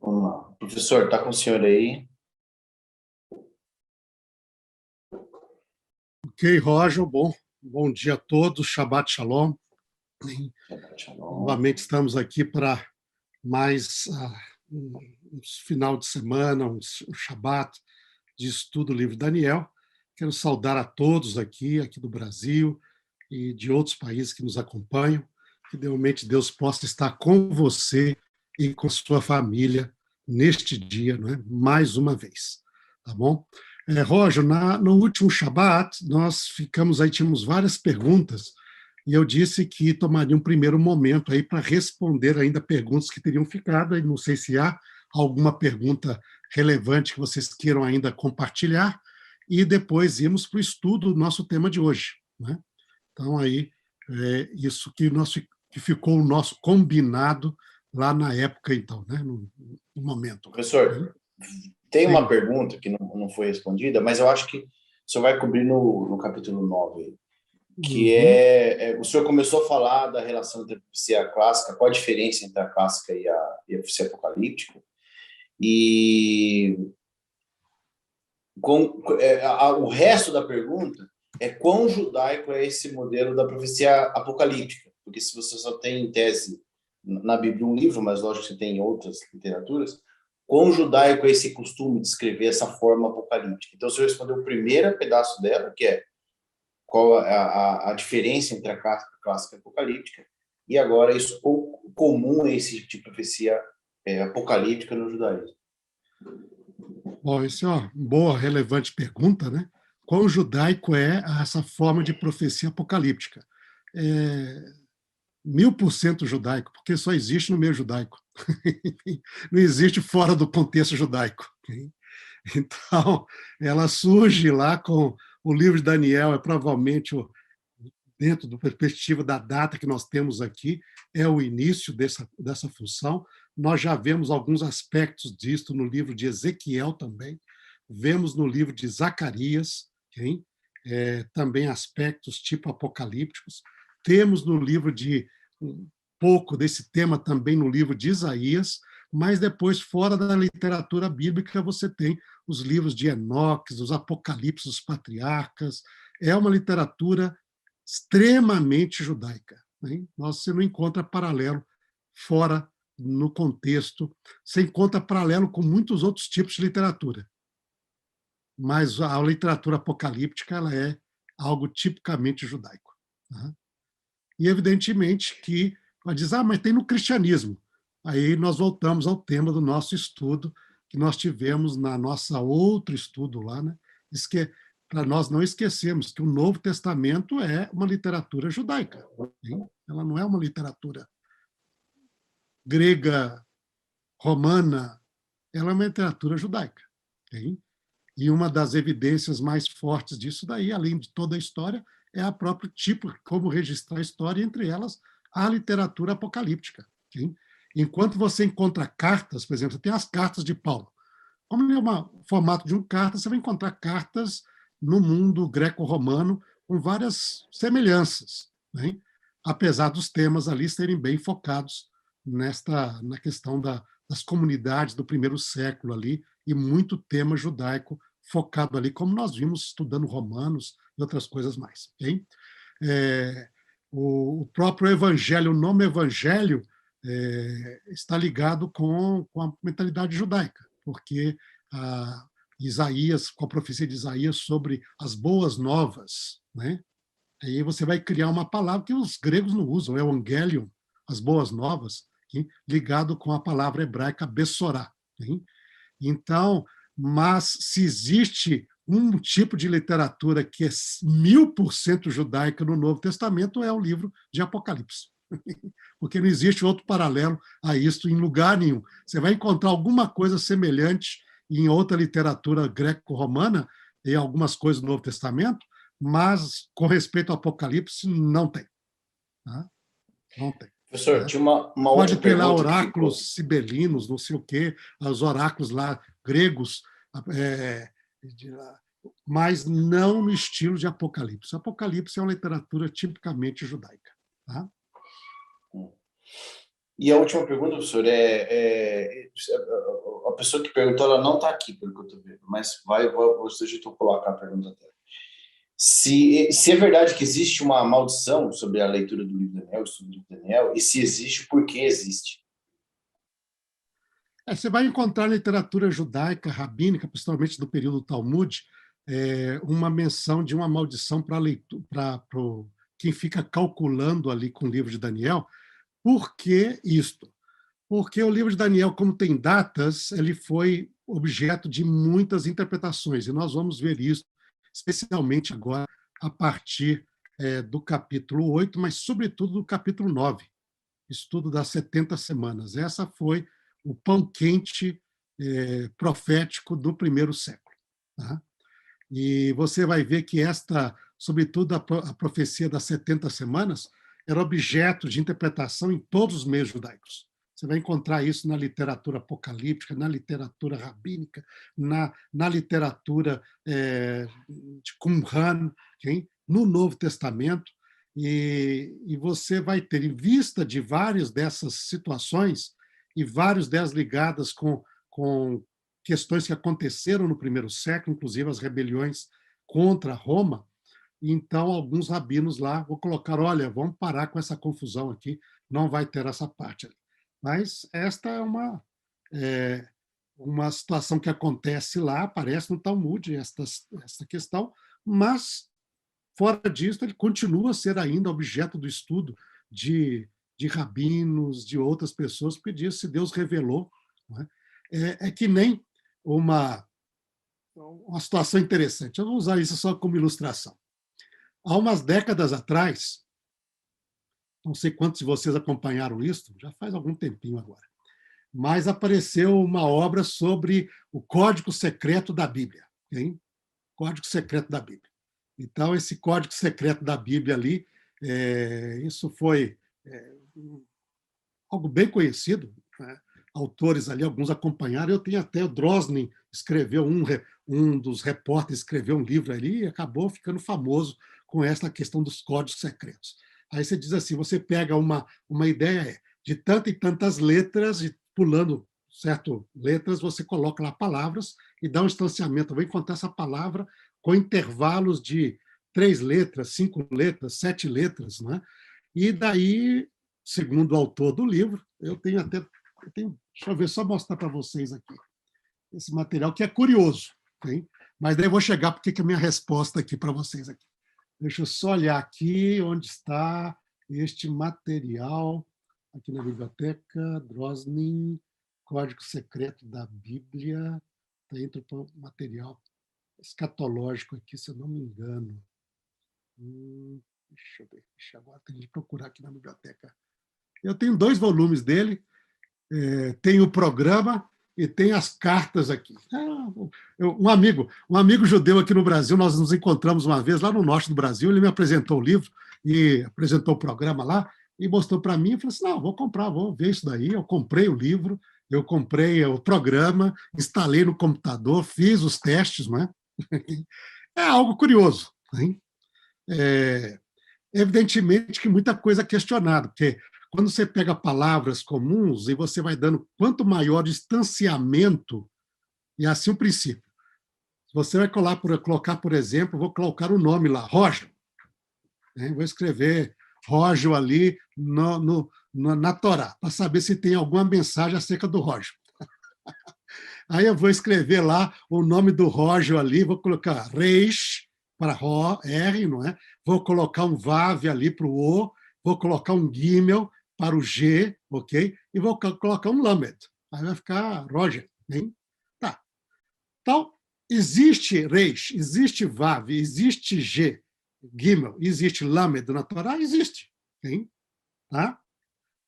Vamos lá. Professor, está com o senhor aí? Ok, Roger, bom dia a todos, Shabbat Shalom. Shabbat shalom. Novamente estamos aqui para mais um final de semana, um Shabbat de estudo do livro de Daniel. Quero saudar a todos aqui do Brasil e de outros países que nos acompanham. Que realmente Deus possa estar com você e com sua família neste dia, não é? Mais uma vez, tá bom? Roger, no último Shabat, nós ficamos aí, tínhamos várias perguntas, e eu disse que tomaria um primeiro momento aí para responder ainda perguntas que teriam ficado, e não sei se há alguma pergunta relevante que vocês queiram ainda compartilhar, e depois irmos para o estudo do nosso tema de hoje, né? Então, aí, isso que ficou o nosso combinado lá na época, então, né? no momento. Professor, tem Sim. uma pergunta que não foi respondida, mas eu acho que o senhor vai cobrir no capítulo 9, que o senhor começou a falar da relação entre a profecia clássica, qual a diferença entre a clássica e a profecia apocalíptica, e o resto da pergunta é quão judaico é esse modelo da profecia apocalíptica, porque se você só tem em tese na Bíblia um livro, mas lógico que você tem em outras literaturas, quão judaico é esse costume de escrever essa forma apocalíptica. Então, o senhor respondeu o primeiro pedaço dela, que é qual a diferença entre a clássica e a apocalíptica, e agora isso comum é esse tipo de profecia apocalíptica no judaísmo. Bom, isso é uma boa, relevante pergunta, né? Quão judaico é essa forma de profecia apocalíptica? 1000% judaico, porque só existe no meio judaico. Não existe fora do contexto judaico. Então, ela surge lá com o livro de Daniel, provavelmente, dentro da perspectiva da data que nós temos aqui, é o início dessa função. Nós já vemos alguns aspectos disso no livro de Ezequiel também, vemos no livro de Zacarias, também aspectos tipo apocalípticos, temos no livro de um pouco desse tema também no livro de Isaías, mas depois, fora da literatura bíblica, você tem os livros de Enoque, os Apocalipses dos Patriarcas. É uma literatura extremamente judaica, né? Você não encontra paralelo fora no contexto, você encontra paralelo com muitos outros tipos de literatura, mas a literatura apocalíptica ela é algo tipicamente judaico, né? E evidentemente que vai dizer, mas tem no cristianismo. Aí nós voltamos ao tema do nosso estudo que nós tivemos na nossa outro estudo lá, né? Isso que para nós não esquecermos que o Novo Testamento é uma literatura judaica, hein? Ela não é uma literatura grega, romana, ela é uma literatura judaica, hein? E uma das evidências mais fortes disso daí, além de toda a história, é a próprio tipo, como registrar a história, entre elas a literatura apocalíptica, hein? Enquanto você encontra cartas, por exemplo, você tem as cartas de Paulo. Como é um formato de carta, você vai encontrar cartas no mundo greco-romano com várias semelhanças, né? Apesar dos temas ali serem bem focados na questão das comunidades do primeiro século ali, e muito tema judaico focado ali, como nós vimos estudando Romanos e outras coisas mais. Okay? O próprio evangelho, o nome evangelho, está ligado com a mentalidade judaica, porque Isaías, com a profecia de Isaías sobre as boas novas, né? Aí você vai criar uma palavra que os gregos não usam, é o evangelion, as boas novas, ligado com a palavra hebraica bessorá. Então, mas se existe um tipo de literatura que é 1000% judaica no Novo Testamento, é o livro de Apocalipse. Porque não existe outro paralelo a isso em lugar nenhum. Você vai encontrar alguma coisa semelhante em outra literatura greco-romana, em algumas coisas do Novo Testamento, mas com respeito ao Apocalipse, não tem. Tá? Não tem. Professor, tinha uma Pode outra ter lá pergunta que oráculos ficou. sibelinos, não sei o quê, os oráculos lá gregos, mas não no estilo de Apocalipse. Apocalipse é uma literatura tipicamente judaica. Tá? E a última pergunta, professor, a pessoa que perguntou, ela não está aqui, pelo que eu estou vendo, mas vou sugerir eu colocar a pergunta dela. Se é verdade que existe uma maldição sobre a leitura do livro de Daniel, o estudo do livro de Daniel, e se existe, por que existe? Você vai encontrar na literatura judaica, rabínica, principalmente do período Talmud, uma menção de uma maldição para quem fica calculando ali com o livro de Daniel. Por que isto? Porque o livro de Daniel, como tem datas, ele foi objeto de muitas interpretações, e nós vamos ver isso, especialmente agora, a partir do capítulo 8, mas, sobretudo, do capítulo 9, estudo das 70 semanas. Essa foi o pão quente profético do primeiro século. Tá? E você vai ver que sobretudo a profecia das 70 semanas, era objeto de interpretação em todos os meios judaicos. Você vai encontrar isso na literatura apocalíptica, na literatura rabínica, na literatura de Qumran, okay? No Novo Testamento, e você vai ter, em vista de várias dessas situações, e várias delas ligadas com questões que aconteceram no primeiro século, inclusive as rebeliões contra Roma. Então, alguns rabinos lá vão colocar, olha, vamos parar com essa confusão aqui, não vai ter essa parte ali. Mas esta é uma situação que acontece lá, aparece no Talmud, esta questão, mas, fora disso, ele continua a ser ainda objeto do estudo de rabinos, de outras pessoas, porque diz se Deus revelou. Não é? É que nem uma situação interessante. Eu vou usar isso só como ilustração. Há umas décadas atrás, não sei quantos de vocês acompanharam isso, já faz algum tempinho agora, mas apareceu uma obra sobre o Código Secreto da Bíblia. Hein? Código Secreto da Bíblia. Então, esse Código Secreto da Bíblia ali, isso foi algo bem conhecido, né? Autores ali, alguns acompanharam. Eu tenho até o Drosnin escreveu, um dos repórteres escreveu um livro ali e acabou ficando famoso com essa questão dos códigos secretos. Aí você diz assim, você pega uma ideia de tantas e tantas letras, e pulando certo letras, você coloca lá palavras e dá um instanciamento. Eu vou encontrar essa palavra com intervalos de 3 letras, 5 letras, 7 letras, né? E daí, segundo o autor do livro, deixa eu ver, só mostrar para vocês aqui esse material, que é curioso. Hein? Mas daí eu vou chegar porque que é a minha resposta aqui para vocês. Aqui. Deixa eu só olhar aqui onde está este material, aqui na biblioteca, Drosnin, Código Secreto da Bíblia, dentro do material escatológico aqui, se eu não me engano. Deixa eu ver, agora tem que procurar aqui na biblioteca. Eu tenho 2 volumes dele, tem o programa e tem as cartas aqui. Um amigo judeu aqui no Brasil, nós nos encontramos uma vez lá no norte do Brasil, ele me apresentou o livro e apresentou o programa lá e mostrou para mim, eu falei assim, não, vou comprar, vou ver isso daí. Eu comprei o livro, eu comprei o programa, instalei no computador, fiz os testes, né? É algo curioso. Hein? Evidentemente que muita coisa é questionada, porque quando você pega palavras comuns e você vai dando quanto maior o distanciamento, e assim o princípio. Você vai colocar, por exemplo, vou colocar o nome lá, Roger. Vou escrever Roger ali na Torá, para saber se tem alguma mensagem acerca do Roger. Aí eu vou escrever lá o nome do Roger ali, vou colocar Reish para R, não é? Vou colocar um Vav ali para o O, vou colocar um Gimel para o G, ok? E vou colocar um Lamed. Aí vai ficar Roger. Hein? Tá. Então, existe Reish, existe Vav, existe G, Gimel, existe Lamed na Torá? Existe. Hein? Tá?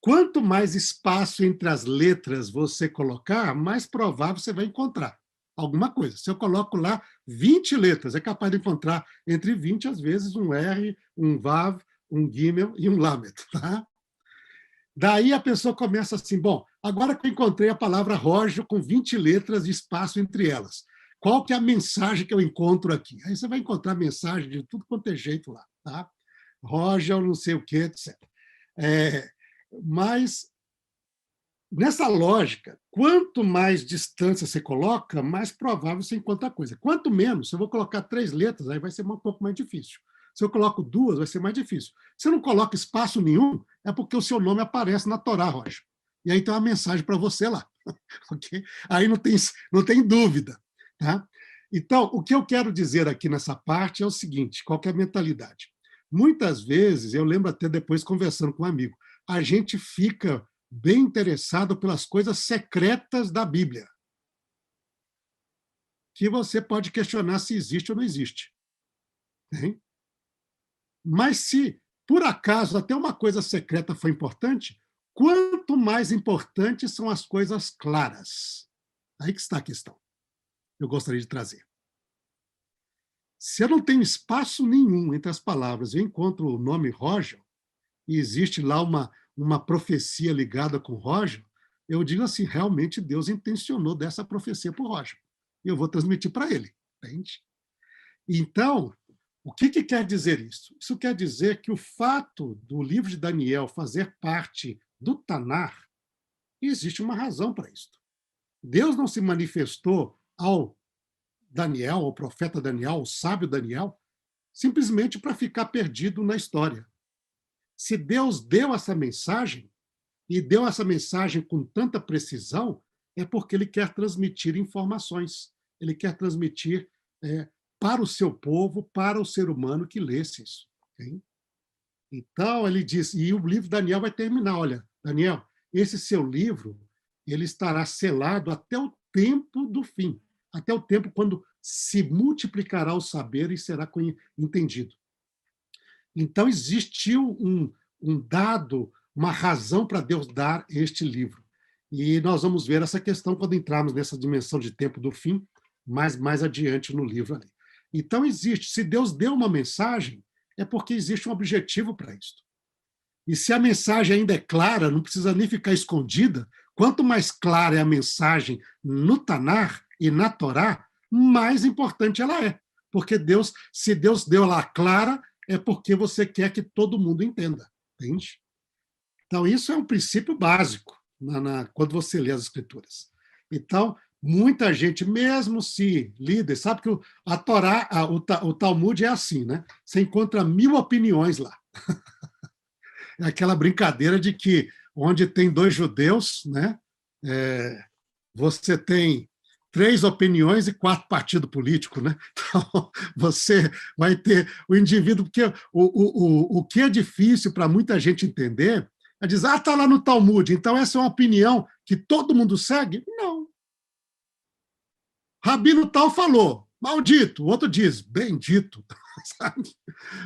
Quanto mais espaço entre as letras você colocar, mais provável você vai encontrar alguma coisa. Se eu coloco lá 20 letras, é capaz de encontrar entre 20, às vezes, um R, um Vav, um Gimel e um Lamed. Tá? Daí a pessoa começa assim, bom, agora que eu encontrei a palavra Roger com 20 letras de espaço entre elas, qual que é a mensagem que eu encontro aqui? Aí você vai encontrar mensagem de tudo quanto é jeito lá. Tá? Roger, não sei o quê, etc. Mas nessa lógica, quanto mais distância você coloca, mais provável você encontra a coisa. Quanto menos, se eu vou colocar 3 letras, aí vai ser um pouco mais difícil. Se eu coloco 2, vai ser mais difícil. Se eu não coloco espaço nenhum, é porque o seu nome aparece na Torá, Roger. E aí tem uma mensagem para você lá. Okay? Aí não tem dúvida. Tá? Então, o que eu quero dizer aqui nessa parte é o seguinte, qual que é a mentalidade? Muitas vezes, eu lembro até depois conversando com um amigo, a gente fica bem interessado pelas coisas secretas da Bíblia, que você pode questionar se existe ou não existe. Hein? Mas se, por acaso, até uma coisa secreta foi importante, quanto mais importantes são as coisas claras. Aí que está a questão. Eu gostaria de trazer. Se eu não tenho espaço nenhum entre as palavras, eu encontro o nome Roger, e existe lá uma profecia ligada com Roger, eu digo assim, realmente Deus intencionou dessa profecia para o Roger. E eu vou transmitir para ele. Entende? Então, o que quer dizer isso? Isso quer dizer que o fato do livro de Daniel fazer parte do Tanar, existe uma razão para isso. Deus não se manifestou ao Daniel, ao profeta Daniel, ao sábio Daniel, simplesmente para ficar perdido na história. Se Deus deu essa mensagem, e deu essa mensagem com tanta precisão, é porque ele quer transmitir informações. Ele quer transmitir para o seu povo, para o ser humano que lesse isso. Okay? Então, ele diz, e o livro de Daniel vai terminar, olha, Daniel, esse seu livro, ele estará selado até o tempo do fim, até o tempo quando se multiplicará o saber e será entendido. Então, existiu um dado, uma razão para Deus dar este livro. E nós vamos ver essa questão quando entrarmos nessa dimensão de tempo do fim, mais adiante no livro ali. Então, existe. Se Deus deu uma mensagem, é porque existe um objetivo para isso. E se a mensagem ainda é clara, não precisa nem ficar escondida, quanto mais clara é a mensagem no Tanar e na Torá, mais importante ela é. Porque se Deus deu lá clara, é porque você quer que todo mundo entenda. Entende? Então, isso é um princípio básico quando você lê as Escrituras. Então, muita gente, mesmo se líder, sabe que a Torá, o Talmud é assim, né? Você encontra 1000 opiniões lá. É aquela brincadeira de que onde tem 2 judeus, né? Você tem 3 opiniões e 4 partidos políticos, né? Então, você vai ter o indivíduo, porque o que é difícil para muita gente entender é dizer, está lá no Talmud, então essa é uma opinião que todo mundo segue? Não. Rabino tal falou, maldito. O outro diz, bendito. Sabe?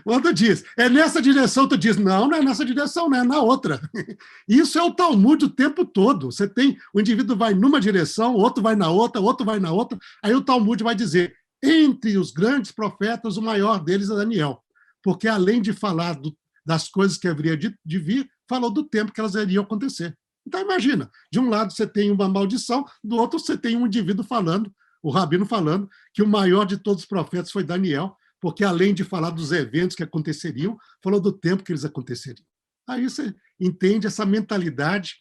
O outro diz, é nessa direção. Tu diz, não é nessa direção, não é na outra. Isso é o Talmud o tempo todo. Você tem, o indivíduo vai numa direção, o outro vai na outra, o outro vai na outra. Aí o Talmud vai dizer, entre os grandes profetas, o maior deles é Daniel. Porque além de falar das coisas que haveria de vir, falou do tempo que elas iriam acontecer. Então imagina, de um lado você tem uma maldição, do outro você tem um indivíduo falando, o rabino falando, que o maior de todos os profetas foi Daniel, porque além de falar dos eventos que aconteceriam, falou do tempo que eles aconteceriam. Aí você entende essa mentalidade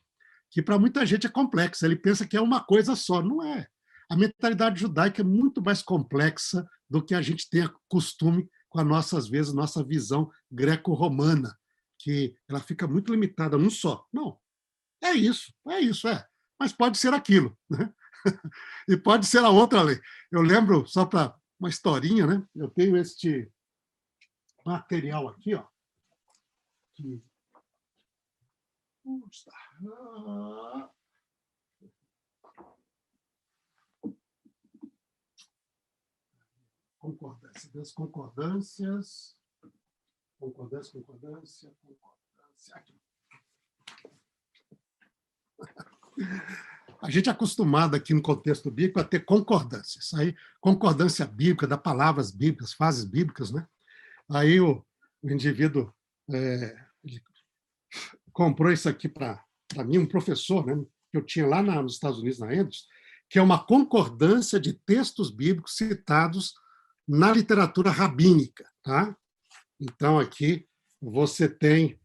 que para muita gente é complexa. Ele pensa que é uma coisa só. Não é. A mentalidade judaica é muito mais complexa do que a gente tem costume com a nossa, às vezes, nossa visão greco-romana, que ela fica muito limitada num só. Não. É isso. Mas pode ser aquilo, né? E pode ser a outra lei. Eu lembro, só para uma historinha, né? Eu tenho este material aqui, ó. Que... Concordância, concordância. Aqui. A gente é acostumado aqui no contexto bíblico a ter concordâncias. Aí, concordância bíblica, da palavras bíblicas, frases bíblicas, né? Aí o indivíduo comprou isso aqui para mim, um professor, né, que eu tinha lá nos Estados Unidos, na Andrews, que é uma concordância de textos bíblicos citados na literatura rabínica. Tá? Então, aqui você tem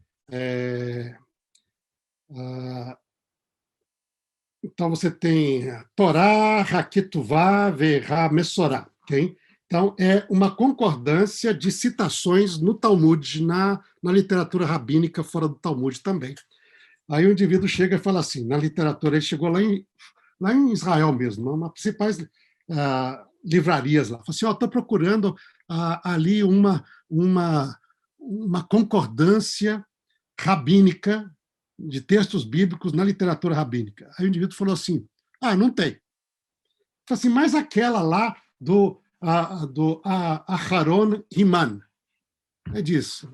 Então, você tem Torá, Haketuvá, Verá, Messorá. Okay? Então, é uma concordância de citações no Talmud, na literatura rabínica fora do Talmud também. Aí o indivíduo chega e fala assim, na literatura, ele chegou lá em Israel mesmo, uma das principais livrarias lá. Falou assim, estou procurando ali uma concordância rabínica de textos bíblicos na literatura rabínica. Aí o indivíduo falou assim, não tem. Falei assim, mas aquela lá do Aharon Himan. É disso.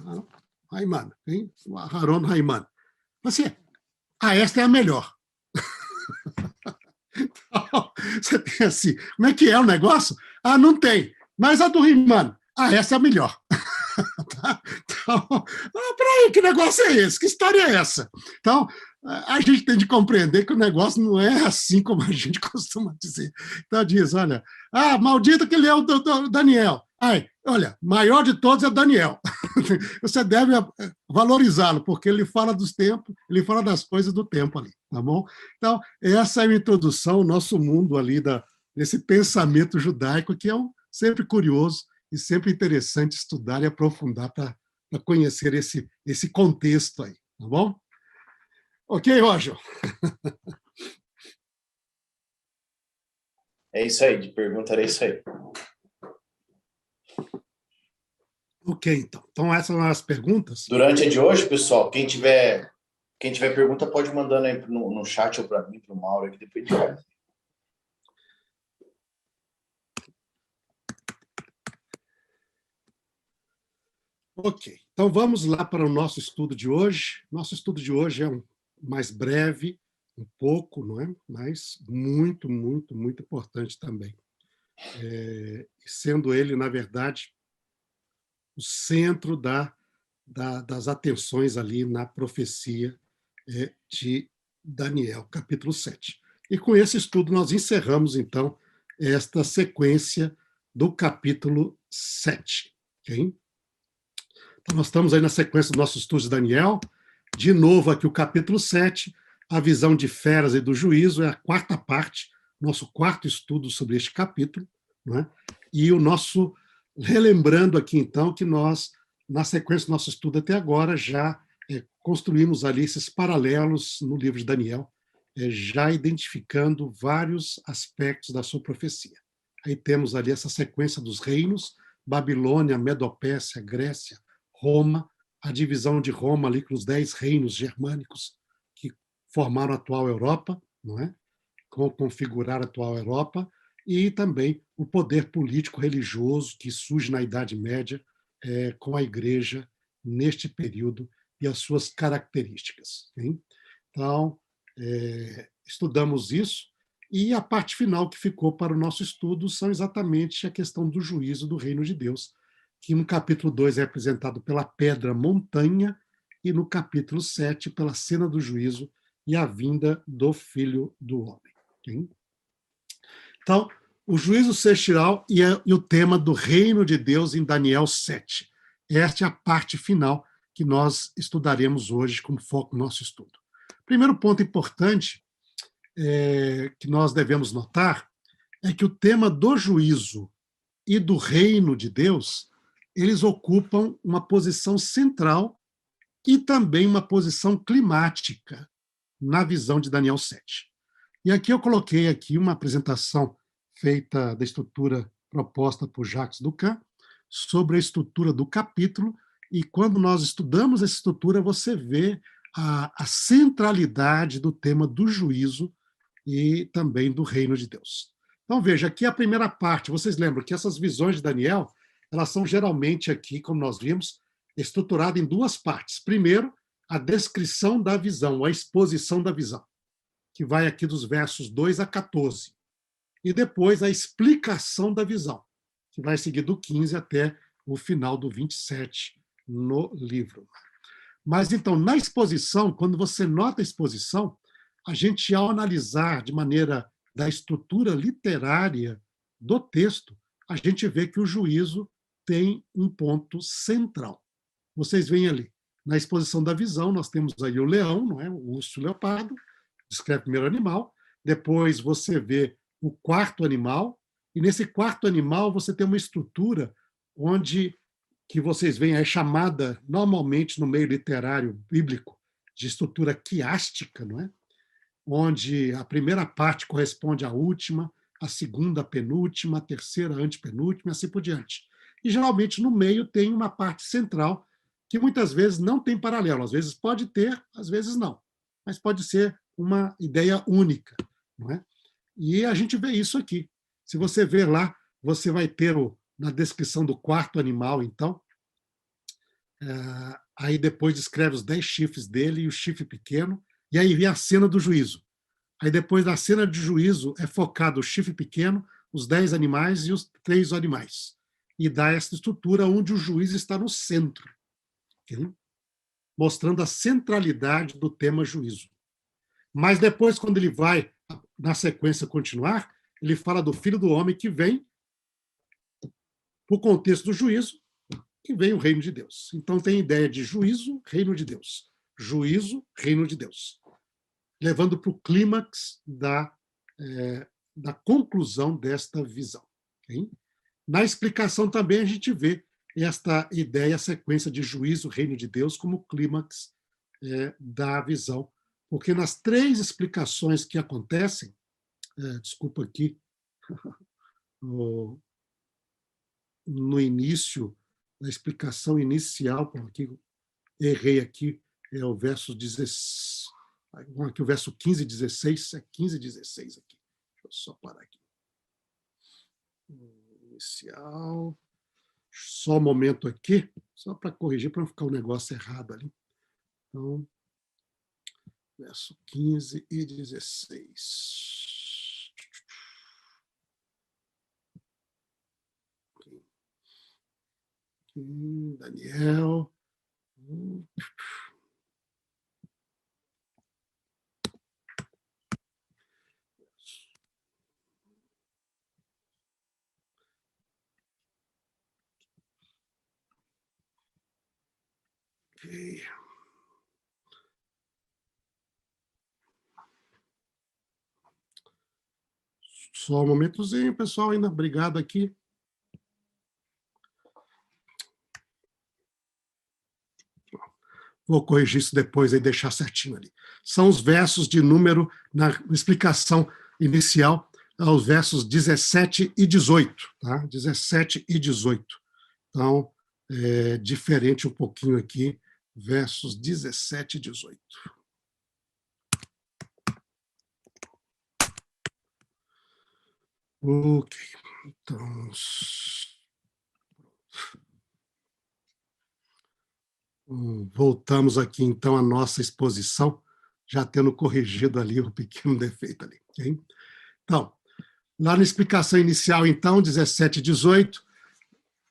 Haiman. Aharon Haiman. Falei assim, esta é a melhor. Então, você tem assim, como é que é o negócio? Não tem. Mas a do Himan, essa é a melhor. Então, peraí, que negócio é esse? Que história é essa? Então, a gente tem de compreender que o negócio não é assim como a gente costuma dizer. Então, diz, olha, maldito que leu do Daniel. Olha, maior de todos é Daniel. Você deve valorizá-lo, porque ele fala dos tempos, ele fala das coisas do tempo ali, tá bom? Então, essa é a introdução ao nosso mundo ali, desse pensamento judaico, que é sempre curioso e sempre interessante estudar e aprofundar para conhecer esse contexto aí, tá bom? Ok, Roger? É isso aí, de pergunta era isso aí. Ok, então. Então, essas são as perguntas. Durante a de hoje, pessoal, quem tiver pergunta pode mandando aí no chat ou para mim, para o Mauro, que depois de faz. Ok, então vamos lá para o nosso estudo de hoje. Nosso estudo de hoje é mais breve, um pouco, não é? Mas muito, muito, muito importante também. Sendo ele, na verdade, o centro das atenções ali na profecia de Daniel, capítulo 7. E com esse estudo nós encerramos, então, esta sequência do capítulo 7. Okay? Então, nós estamos aí na sequência do nosso estudo de Daniel. De novo, aqui o capítulo 7, a visão de feras e do juízo, é a quarta parte, nosso quarto estudo sobre este capítulo. Não é? E o nosso, relembrando aqui, então, que nós, na sequência do nosso estudo até agora, já construímos ali esses paralelos no livro de Daniel, já identificando vários aspectos da sua profecia. Aí temos ali essa sequência dos reinos, Babilônia, Medopécia, Grécia, Roma, a divisão de Roma ali com os 10 reinos germânicos que formaram a atual Europa, não é? Configurar a atual Europa, e também o poder político-religioso que surge na Idade Média com a Igreja neste período e as suas características. Hein? Então, estudamos isso, e a parte final que ficou para o nosso estudo são exatamente a questão do juízo do reino de Deus, que no capítulo 2 é representado pela pedra montanha, e no capítulo 7 pela cena do juízo e a vinda do Filho do Homem. Okay? Então, o juízo celestial e o tema do reino de Deus em Daniel 7. Esta é a parte final que nós estudaremos hoje como foco no nosso estudo. Primeiro ponto importante que nós devemos notar é que o tema do juízo e do reino de Deus, eles ocupam uma posição central e também uma posição climática na visão de Daniel 7. E aqui eu coloquei aqui uma apresentação feita da estrutura proposta por Jacques Ducan sobre a estrutura do capítulo, e quando nós estudamos essa estrutura, você vê a centralidade do tema do juízo e também do reino de Deus. Então, veja, aqui a primeira parte, vocês lembram que essas visões de Daniel, elas são geralmente aqui, como nós vimos, estruturadas em duas partes. Primeiro, a descrição da visão, a exposição da visão, que vai aqui dos versos 2 a 14. E depois a explicação da visão, que vai seguir do 15 até o final do 27 no livro. Mas, então, na exposição, quando você nota a exposição, a gente, ao analisar de maneira da estrutura literária do texto, a gente vê que o juízo tem um ponto central. Vocês veem ali, na exposição da visão, nós temos aí o leão, não é? O urso leopardo, descreve o primeiro animal. depois você vê o quarto animal, e nesse quarto animal você tem uma estrutura onde que vocês veem é chamada normalmente no meio literário bíblico de estrutura quiástica, não é? Onde a primeira parte corresponde à última, a segunda à penúltima, a terceira à antepenúltima, e assim por diante. E geralmente no meio tem uma parte central que muitas vezes não tem paralelo, às vezes pode ter, às vezes não, mas pode ser uma ideia única, não é? E a gente vê isso aqui. Se você ver lá, você vai ter na descrição do quarto animal, então, aí depois descreve os 10 chifres dele e o chifre pequeno, e aí vem a cena do juízo. Aí depois da cena de juízo é focado o chifre pequeno, os 10 animais e os 3 animais. E dá essa estrutura onde o juiz está no centro, okay? Mostrando a centralidade do tema juízo. Mas depois, quando ele vai, na sequência, continuar, ele fala do Filho do Homem que vem, por contexto do juízo, que vem o reino de Deus. Então tem ideia de juízo, reino de Deus. Juízo, reino de Deus. Levando para o clímax da conclusão desta visão. Okay? Na explicação também a gente vê esta ideia, a sequência de juízo, reino de Deus, como clímax da visão. Porque nas 3 explicações que acontecem, desculpa aqui, no início, na explicação inicial, porque errei aqui, é o verso 16, aqui o verso 15 e 16, é 15 e 16 aqui. Deixa eu só parar aqui. Inicial. Só um momento aqui, só para corrigir, para não ficar o negócio errado ali. Então, verso 15 e 16. Daniel. Okay. Só um momentozinho, pessoal, ainda. Obrigado aqui. Vou corrigir isso depois e deixar certinho ali. São os versos de número, na explicação inicial, aos versos 17 e 18. Tá? 17 e 18. Então, é diferente um pouquinho aqui, versos 17 e 18. Ok, então... Voltamos aqui, então, à nossa exposição, já tendo corrigido ali o pequeno defeito ali. Okay? Então, lá na explicação inicial, então, 17 e 18,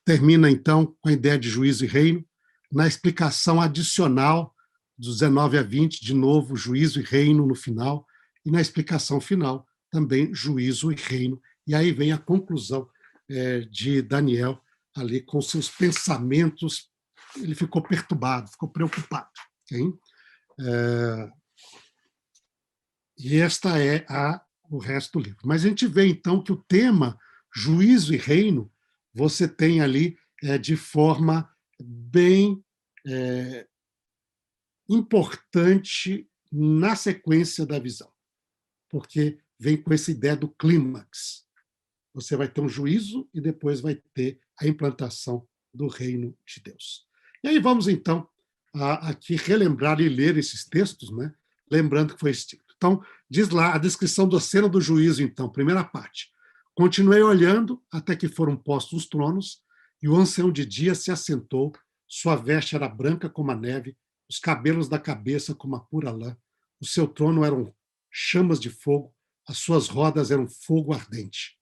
termina, então, com a ideia de juízo e reino. Na explicação adicional, dos 19 a 20, de novo, juízo e reino no final. E na explicação final, também juízo e reino. E aí vem a conclusão de Daniel, ali com seus pensamentos. Ele ficou perturbado, ficou preocupado. Okay? E esta é o resto do livro. Mas a gente vê, então, que o tema juízo e reino, você tem ali de forma bem importante na sequência da visão, porque vem com essa ideia do clímax. Você vai ter um juízo e depois vai ter a implantação do reino de Deus. E aí vamos, então, aqui relembrar e ler esses textos, né? Lembrando que foi escrito. Então, diz lá a descrição da cena do juízo, então, primeira parte. Continuei olhando até que foram postos os tronos, e o ancião de dia se assentou, sua veste era branca como a neve, os cabelos da cabeça como a pura lã, o seu trono eram chamas de fogo, as suas rodas eram fogo ardente.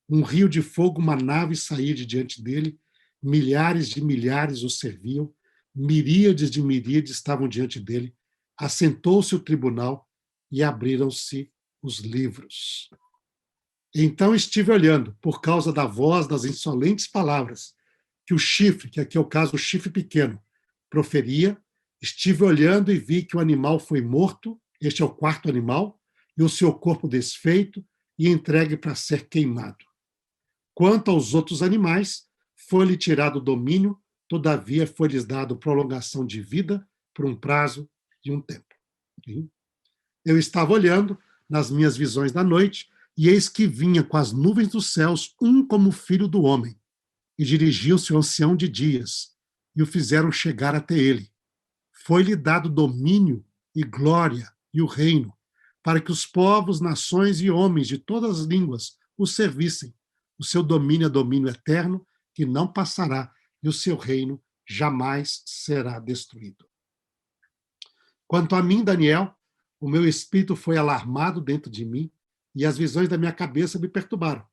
Um rio de fogo, uma nave saía de diante dele, milhares de milhares o serviam, miríades de miríades estavam diante dele. Assentou-se o tribunal e abriram-se os livros. Então estive olhando, por causa da voz das insolentes palavras que o chifre, que aqui é o caso do chifre pequeno, proferia. Estive olhando e vi que o animal foi morto, este é o quarto animal, e o seu corpo desfeito e entregue para ser queimado. Quanto aos outros animais, foi-lhe tirado o domínio, todavia foi-lhes dado prolongação de vida por um prazo de um tempo. Eu estava olhando nas minhas visões da noite, e eis que vinha com as nuvens dos céus um como filho do homem, e dirigiu-se ao ancião de dias, e o fizeram chegar até ele. Foi-lhe dado domínio e glória e o reino, para que os povos, nações e homens de todas as línguas o servissem. O seu domínio é domínio eterno, que não passará, e o seu reino jamais será destruído. Quanto a mim, Daniel, o meu espírito foi alarmado dentro de mim, e as visões da minha cabeça me perturbaram.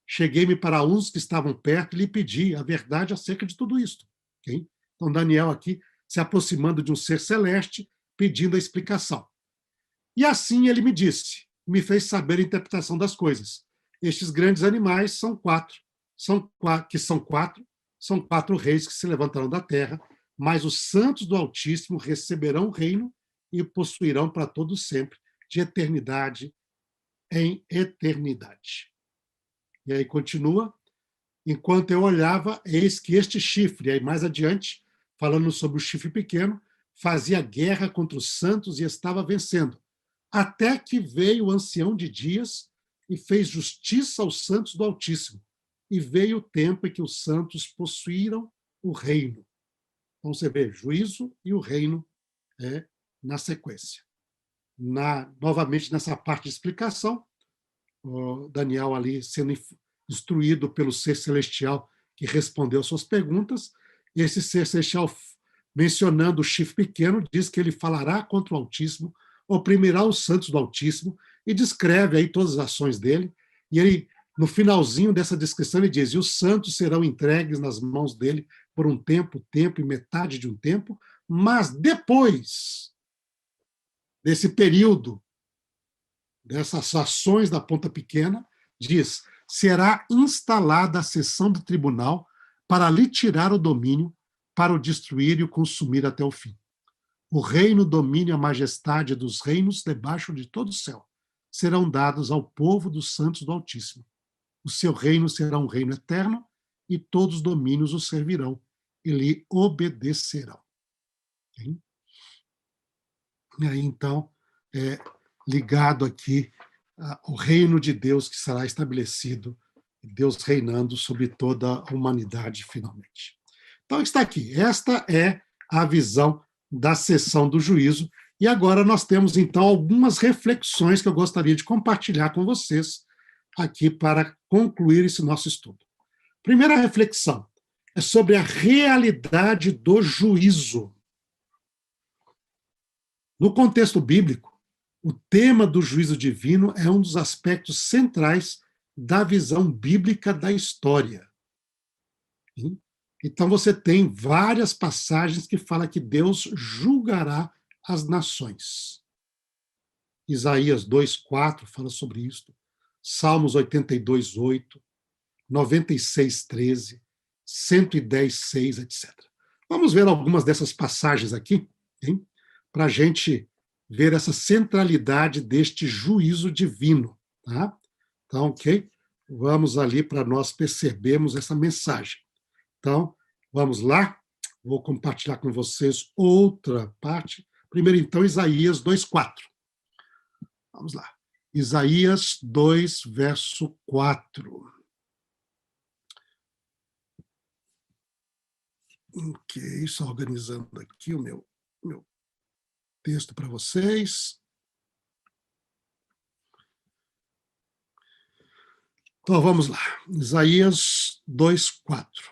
Cheguei-me para uns que estavam perto e lhe pedi a verdade acerca de tudo isto. Okay? Então, Daniel aqui se aproximando de um ser celeste, pedindo a explicação. E assim ele me disse, me fez saber a interpretação das coisas. Estes grandes animais são quatro reis que se levantarão da terra, mas os santos do Altíssimo receberão o reino e possuirão para todo sempre, de eternidade em eternidade. E aí continua, enquanto eu olhava, eis que este chifre, aí mais adiante, falando sobre o chifre pequeno, fazia guerra contra os santos e estava vencendo, até que veio o ancião de dias e fez justiça aos santos do Altíssimo, e veio o tempo em que os santos possuíram o reino. Então você vê, juízo e o reino na sequência. Novamente, nessa parte de explicação, o Daniel ali sendo instruído pelo ser celestial que respondeu suas perguntas, e esse ser celestial, mencionando o chifre pequeno, diz que ele falará contra o Altíssimo, oprimirá os santos do Altíssimo, e descreve aí todas as ações dele, e ele, no finalzinho dessa descrição, ele diz, e os santos serão entregues nas mãos dele por um tempo e metade de um tempo, mas depois desse período, dessas ações da ponta pequena, diz, será instalada a sessão do tribunal para lhe tirar o domínio, para o destruir e o consumir até o fim. O reino, o domínio e a majestade dos reinos debaixo de todo o céu serão dados ao povo dos santos do Altíssimo. O seu reino será um reino eterno e todos os domínios o servirão e lhe obedecerão. E aí, então, ligado aqui ao reino de Deus que será estabelecido, Deus reinando sobre toda a humanidade finalmente. Então, está aqui. Esta é a visão da sessão do juízo. E agora nós temos, então, algumas reflexões que eu gostaria de compartilhar com vocês aqui para concluir esse nosso estudo. Primeira reflexão é sobre a realidade do juízo. No contexto bíblico, o tema do juízo divino é um dos aspectos centrais da visão bíblica da história. Então, você tem várias passagens que falam que Deus julgará as nações. Isaías 2:4 fala sobre isso, Salmos 82:8, 96:13, 110:6, etc. Vamos ver algumas dessas passagens aqui, para a gente ver essa centralidade deste juízo divino. Tá? Então, ok? Vamos ali para nós percebermos essa mensagem. Então, vamos lá. Vou compartilhar com vocês outra parte. Primeiro, então, Isaías 2:4. Vamos lá. Isaías 2, verso 4. Ok, só organizando aqui o meu texto para vocês. Então, vamos lá. Isaías 2:4.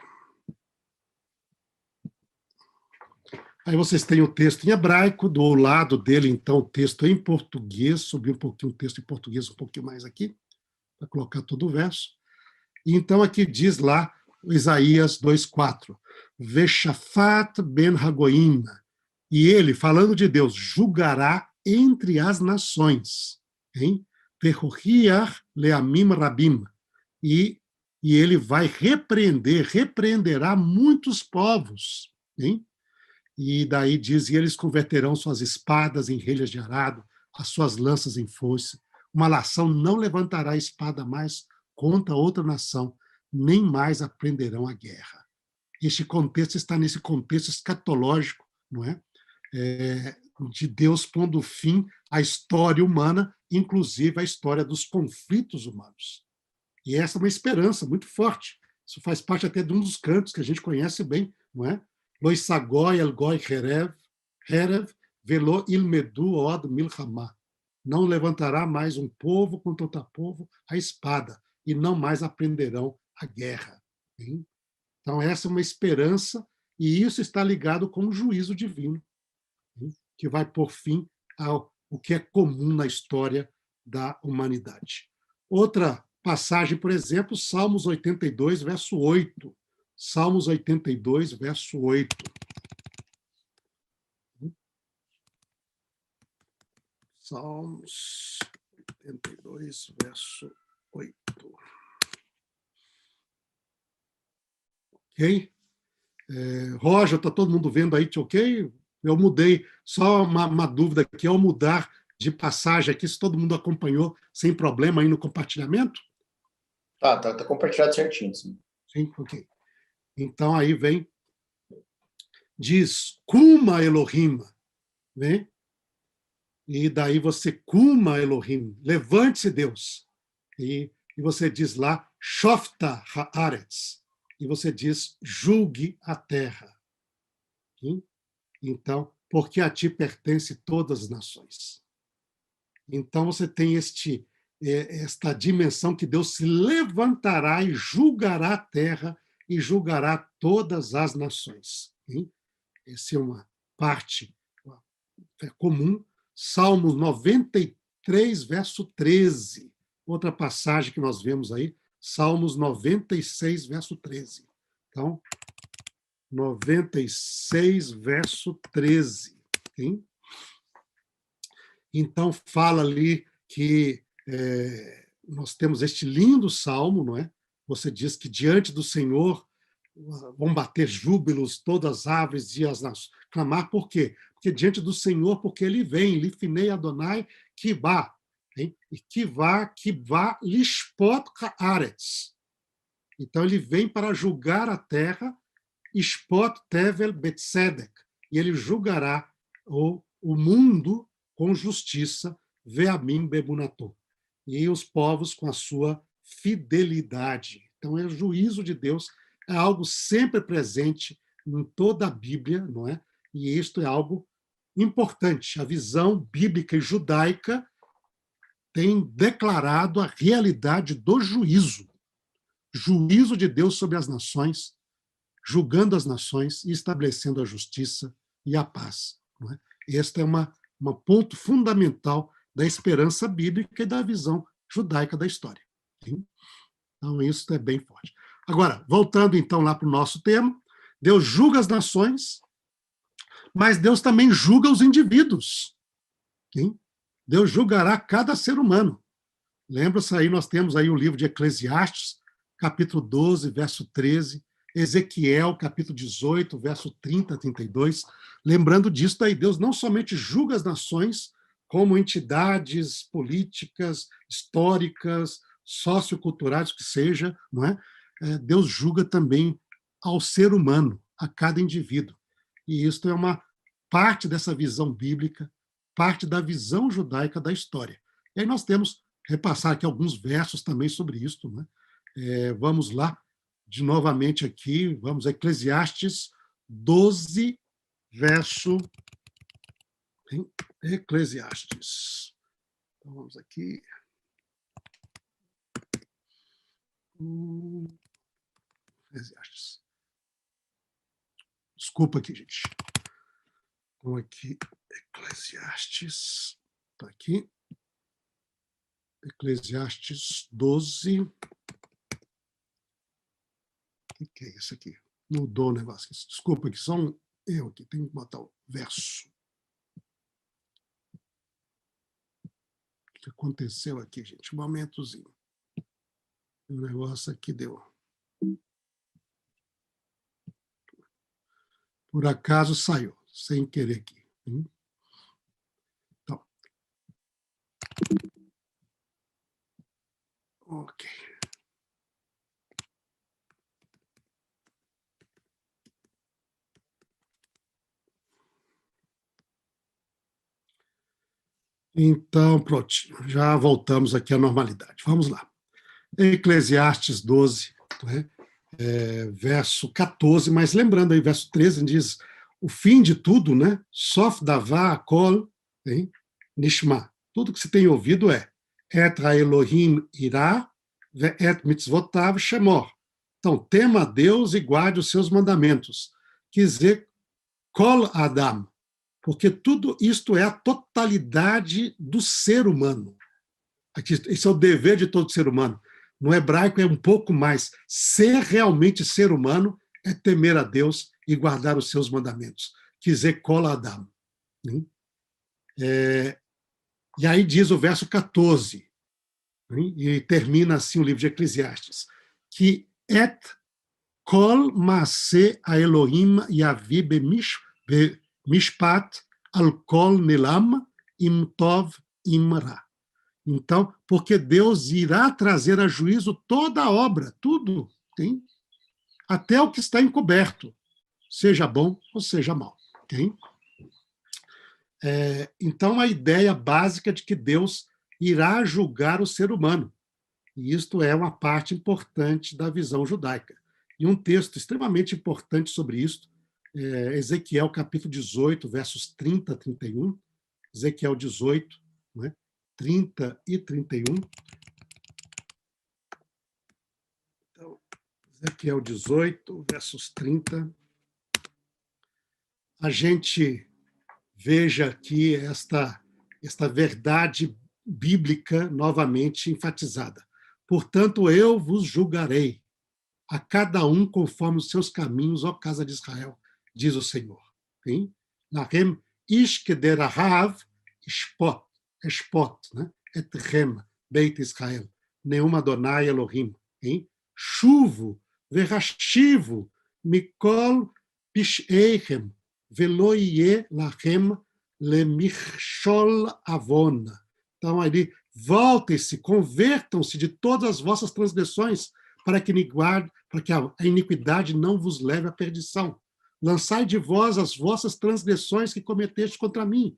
Aí vocês têm o texto em hebraico, do lado dele, então, o texto em português, subi um pouquinho o texto em português, um pouquinho mais aqui, para colocar todo o verso. E então aqui diz lá, Isaías 2:4, Veshafat ben Hagoim, e ele, falando de Deus, julgará entre as nações, Perrohiar leamim rabim, e ele vai repreenderá muitos povos, E daí diz, e eles converterão suas espadas em relhas de arado, as suas lanças em foice, Uma nação não levantará espada mais contra outra nação, nem mais aprenderão a guerra. Este contexto está nesse contexto escatológico, não é? De Deus pondo fim à história humana, inclusive à história dos conflitos humanos. E essa é uma esperança muito forte. Isso faz parte até de um dos cantos que a gente conhece bem, não é? Lo isagoi el goi herev velo ilmedu od milchama. Não levantará mais um povo contra outro povo a espada, e não mais aprenderão a guerra. Hein? Então, essa é uma esperança, e isso está ligado com o juízo divino, hein? Que vai pôr fim ao que é comum na história da humanidade. Outra passagem, por exemplo, Salmos 82, verso 8. Salmos 82, verso 8. Salmos 82, verso 8. Ok? Roger, está todo mundo vendo aí, ok? Eu mudei, só uma dúvida aqui, ao mudar de passagem aqui, se todo mundo acompanhou sem problema aí no compartilhamento? Tá compartilhado certinho. Sim. Sim, ok. Então aí vem, diz, Kuma Elohim, né? E daí você, Kuma Elohim, levante-se Deus. E você diz lá, Shofta Haaretz. E você diz, julgue a terra. Sim? Então, porque a ti pertence todas as nações. Então você tem esta dimensão que Deus se levantará e julgará a terra e julgará todas as nações. Hein? Essa é uma parte comum. Salmos 93, verso 13. Outra passagem que nós vemos aí, Salmos 96, verso 13. Então, 96, verso 13. Hein? Então, fala ali que nós temos este lindo salmo, não é? Você diz que diante do Senhor vão bater júbilos todas as aves e as nações. Clamar por quê? Porque diante do Senhor, porque ele vem, Lifnei Adonai, Kivá. E Kivá, Lishpot Haaretz. Então, ele vem para julgar a terra, Ishpot Tevel Betzedek. E ele julgará o mundo com justiça, Veamim Bebunato. E os povos com a sua fidelidade. Então, o juízo de Deus é algo sempre presente em toda a Bíblia, não é? E isto é algo importante. A visão bíblica e judaica tem declarado a realidade do juízo. Juízo de Deus sobre as nações, julgando as nações e estabelecendo a justiça e a paz. Não é? Este é um ponto fundamental da esperança bíblica e da visão judaica da história. Sim? Então, isso é bem forte. Agora, voltando então lá para o nosso tema, Deus julga as nações, mas Deus também julga os indivíduos. Sim? Deus julgará cada ser humano. Lembra-se aí, nós temos aí o livro de Eclesiastes, capítulo 12, verso 13, Ezequiel, capítulo 18, verso 30 a 32. Lembrando disso, daí Deus não somente julga as nações como entidades políticas, históricas, socioculturais, que seja, não é? Deus julga também ao ser humano, a cada indivíduo. E isso é uma parte dessa visão bíblica, parte da visão judaica da história. E aí nós temos, repassar aqui alguns versos também sobre isso, né? Vamos lá, de novamente aqui, vamos a Eclesiastes 12, verso... Eclesiastes. Então, vamos aqui. Eclesiastes. Desculpa aqui, gente. Então, aqui, Eclesiastes. Está aqui. Eclesiastes 12. O que é isso aqui? Mudou o negócio. Desculpa aqui, só um erro aqui. Tem que botar o verso. O que aconteceu aqui, gente? Um momentozinho. O negócio aqui deu. Por acaso saiu, sem querer aqui. Então, Então, pronto, já voltamos aqui à normalidade. Vamos lá. Eclesiastes 12, né? Verso 14, mas lembrando aí, verso 13, diz o fim de tudo, né? Sof davá kol, hein? Nishma. Tudo que se tem ouvido é Et Elohim irá, et mitzvotav shemor. Então, tema a Deus e guarde os seus mandamentos. Quer dizer, kol Adam, porque tudo isto é a totalidade do ser humano. Esse é o dever de todo ser humano. No hebraico é um pouco mais. Ser realmente ser humano é temer a Deus e guardar os seus mandamentos. Quer dizer, kol Adam. E aí diz o verso 14, e termina assim o livro de Eclesiastes, que et kol maase a Elohim yavi bemishpat al kol nelam im tov im ra. Então, porque Deus irá trazer a juízo toda a obra, tudo, hein? Até o que está encoberto, seja bom ou seja mal. Okay? Então, a ideia básica de que Deus irá julgar o ser humano. E isto é uma parte importante da visão judaica. E um texto extremamente importante sobre isso, Ezequiel capítulo 18, versos 30 a 31, Ezequiel 18, né, 30 e 31. Então, Ezequiel 18, versos 30. A gente veja aqui esta verdade bíblica novamente enfatizada. Portanto, eu vos julgarei, a cada um conforme os seus caminhos, ó casa de Israel, diz o Senhor. Lahem ish kederahav espot, né? Etchem, Beit Israel, Neum Adonai Elohim. Chuvo, verrastivo, mikol pisheichem, velo yeh lachem lemichol avon. Então, ali, voltem-se, convertam-se de todas as vossas transgressões, para que a iniquidade não vos leve à perdição. Lançai de vós as vossas transgressões que cometeste contra mim.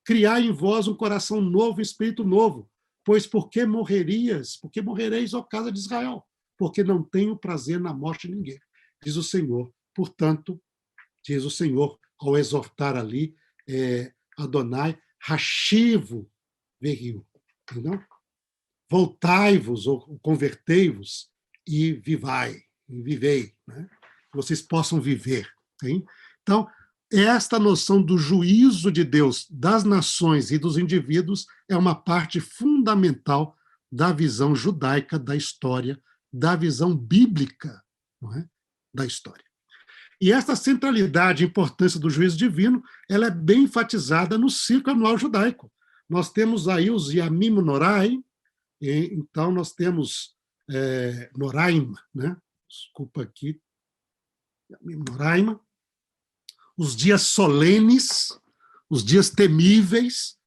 Criai em vós um coração novo, um espírito novo. Pois por que morrerias? Porque morrereis, ó casa de Israel. Porque não tenho prazer na morte de ninguém, diz o Senhor. Portanto, diz o Senhor, ao exortar ali, Adonai, Hashivo Verriu. Entendeu? Voltai-vos, ou convertei-vos, e vivei, né? Que vocês possam viver. Hein? Então, esta noção do juízo de Deus das nações e dos indivíduos é uma parte fundamental da visão judaica da história, da visão bíblica, não é? Da história. E esta centralidade e importância do juízo divino, ela é bem enfatizada no ciclo anual judaico. Nós temos aí os Yamim Norai, então nós temos Noraim, né? Desculpa aqui, Noraim, os dias solenes, os dias temíveis,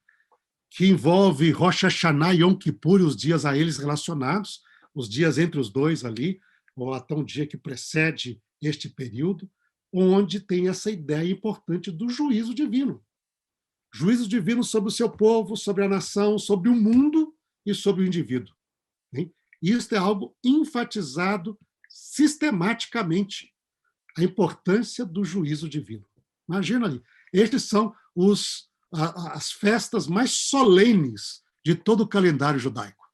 que envolve Rosh Hashanah e Yom Kippur, e os dias a eles relacionados, os dias entre os dois ali, ou até um dia que precede este período, onde tem essa ideia importante do juízo divino. Juízo divino sobre o seu povo, sobre a nação, sobre o mundo e sobre o indivíduo. Isso é algo enfatizado sistematicamente, a importância do juízo divino. Imagina ali, estes são as festas mais solenes de todo o calendário judaico.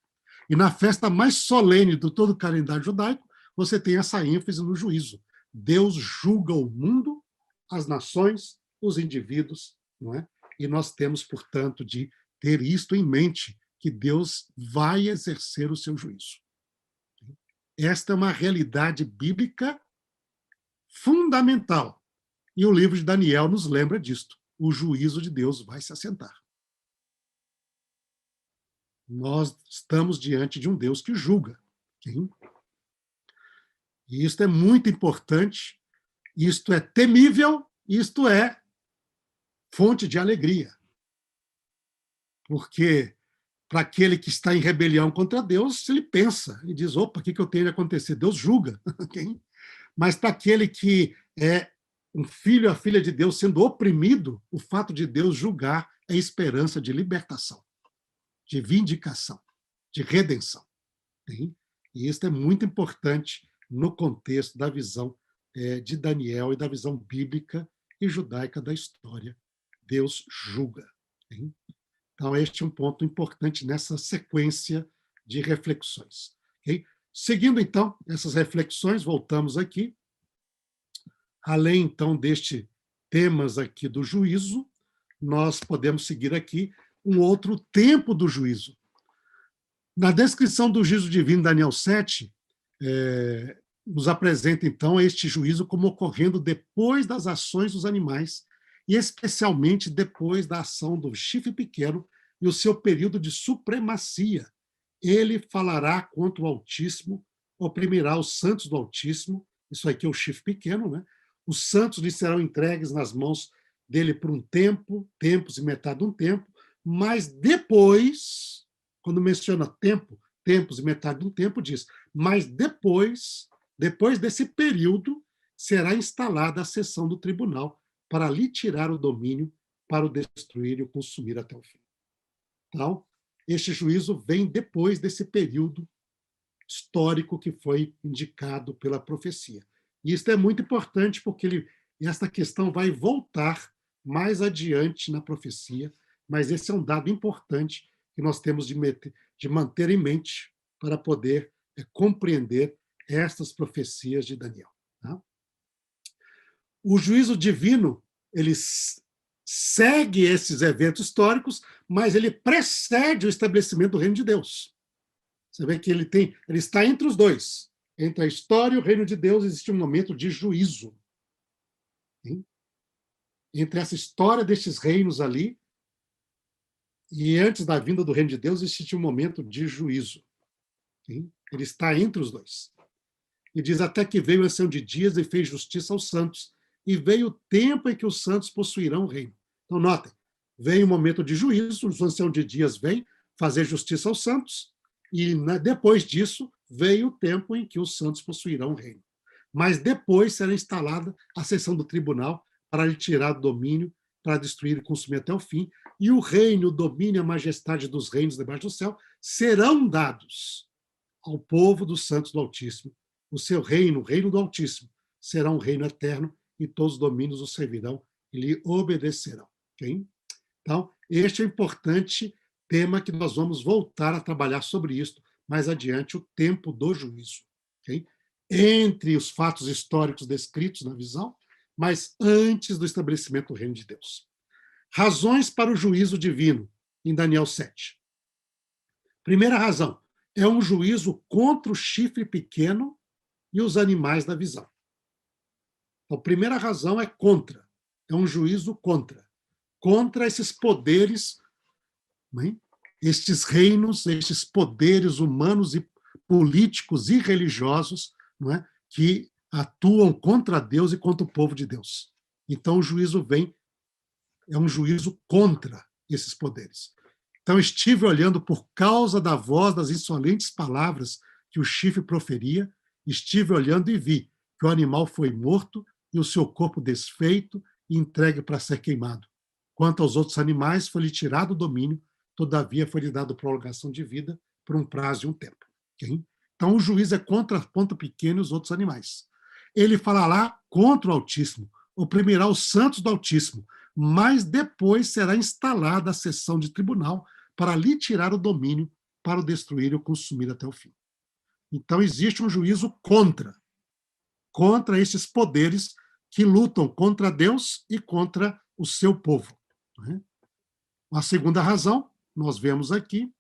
E na festa mais solene de todo o calendário judaico, você tem essa ênfase no juízo. Deus julga o mundo, as nações, os indivíduos, não é? E nós temos, portanto, de ter isto em mente, que Deus vai exercer o seu juízo. Esta é uma realidade bíblica fundamental. E o livro de Daniel nos lembra disto. O juízo de Deus vai se assentar. Nós estamos diante de um Deus que julga. Sim? E isto é muito importante, isto é temível, isto é fonte de alegria. Porque para aquele que está em rebelião contra Deus, ele pensa e diz, opa, o que eu tenho de acontecer? Deus julga. Mas para aquele que é um filho ou a filha de Deus sendo oprimido, o fato de Deus julgar é esperança de libertação. de vindicação, de redenção. Hein? E isso é muito importante no contexto da visão de Daniel e da visão bíblica e judaica da história. Deus julga. Hein? Então, este é um ponto importante nessa sequência de reflexões. Okay? Seguindo, então, essas reflexões, voltamos aqui. Além, então, deste temas aqui do juízo, nós podemos seguir aqui um outro tempo do juízo. Na descrição do juízo divino, Daniel 7, nos apresenta, então, este juízo como ocorrendo depois das ações dos animais, e especialmente depois da ação do chifre pequeno e o seu período de supremacia. Ele falará contra o Altíssimo, oprimirá os santos do Altíssimo, isso aqui é o chifre pequeno, né? Os santos lhe serão entregues nas mãos dele por um tempo, tempos e metade de um tempo, mas depois, quando menciona tempo, tempos e metade de um tempo, diz, mas depois desse período, será instalada a sessão do tribunal para lhe tirar o domínio, para o destruir e o consumir até o fim. Então, este juízo vem depois desse período histórico que foi indicado pela profecia. E isso é muito importante porque esta questão vai voltar mais adiante na profecia, mas esse é um dado importante que nós temos de manter em mente para poder compreender estas profecias de Daniel. Tá? O juízo divino, ele segue esses eventos históricos, mas ele precede o estabelecimento do reino de Deus. Você vê que ele está entre os dois. Entre a história e o reino de Deus existe um momento de juízo. Hein? Entre essa história destes reinos ali e antes da vinda do reino de Deus existe um momento de juízo. Hein? Ele está entre os dois. E diz, até que veio o ancião de dias e fez justiça aos santos, e veio o tempo em que os santos possuirão o reino. Então, notem, vem o momento de juízo, o ancião de dias vem fazer justiça aos santos, e depois disso veio o tempo em que os santos possuirão o reino. Mas depois será instalada a sessão do tribunal para lhe tirar o domínio, para destruir e consumir até o fim, e o reino, o domínio e a majestade dos reinos debaixo do céu serão dados ao povo dos santos do Altíssimo. O seu reino, o reino do Altíssimo, será um reino eterno e todos os domínios o servirão e lhe obedecerão. Okay? Então, este é um importante tema que nós vamos voltar a trabalhar sobre isso mais adiante, o tempo do juízo. Okay? Entre os fatos históricos descritos na visão, mas antes do estabelecimento do reino de Deus. Razões para o juízo divino, em Daniel 7. Primeira razão, é um juízo contra o chifre pequeno e os animais da visão. Então, a primeira razão é contra. É um juízo contra esses poderes, né? Estes reinos, estes poderes humanos e políticos e religiosos, não é? Que atuam contra Deus e contra o povo de Deus. Então, o juízo é um juízo contra esses poderes. Então, estive olhando por causa da voz das insolentes palavras que o chifre proferia, estive olhando e vi que o animal foi morto e o seu corpo desfeito e entregue para ser queimado. Quanto aos outros animais, foi-lhe tirado o domínio, todavia foi-lhe dado prolongação de vida por um prazo de um tempo. Okay? Então, o juiz é contra o pequeno e os outros animais. Ele falará contra o Altíssimo, oprimirá os santos do Altíssimo, mas depois será instalada a sessão de tribunal para lhe tirar o domínio, para o destruir e o consumir até o fim. Então, existe um juízo contra esses poderes que lutam contra Deus e contra o seu povo. A segunda razão, nós vemos aqui,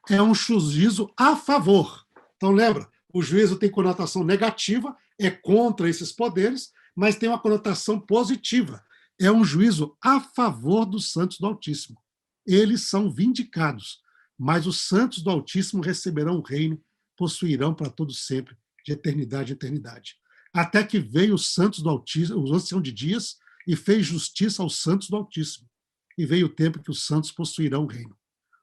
é um juízo a favor. Então, lembra, o juízo tem conotação negativa, é contra esses poderes, mas tem uma conotação positiva. É um juízo a favor dos santos do Altíssimo. Eles são vindicados, mas os santos do Altíssimo receberão o reino, possuirão para todo sempre, de eternidade em eternidade. Até que veio os santos do Altíssimo, o ancião de dias, e fez justiça aos santos do Altíssimo. E veio o tempo que os santos possuirão o reino.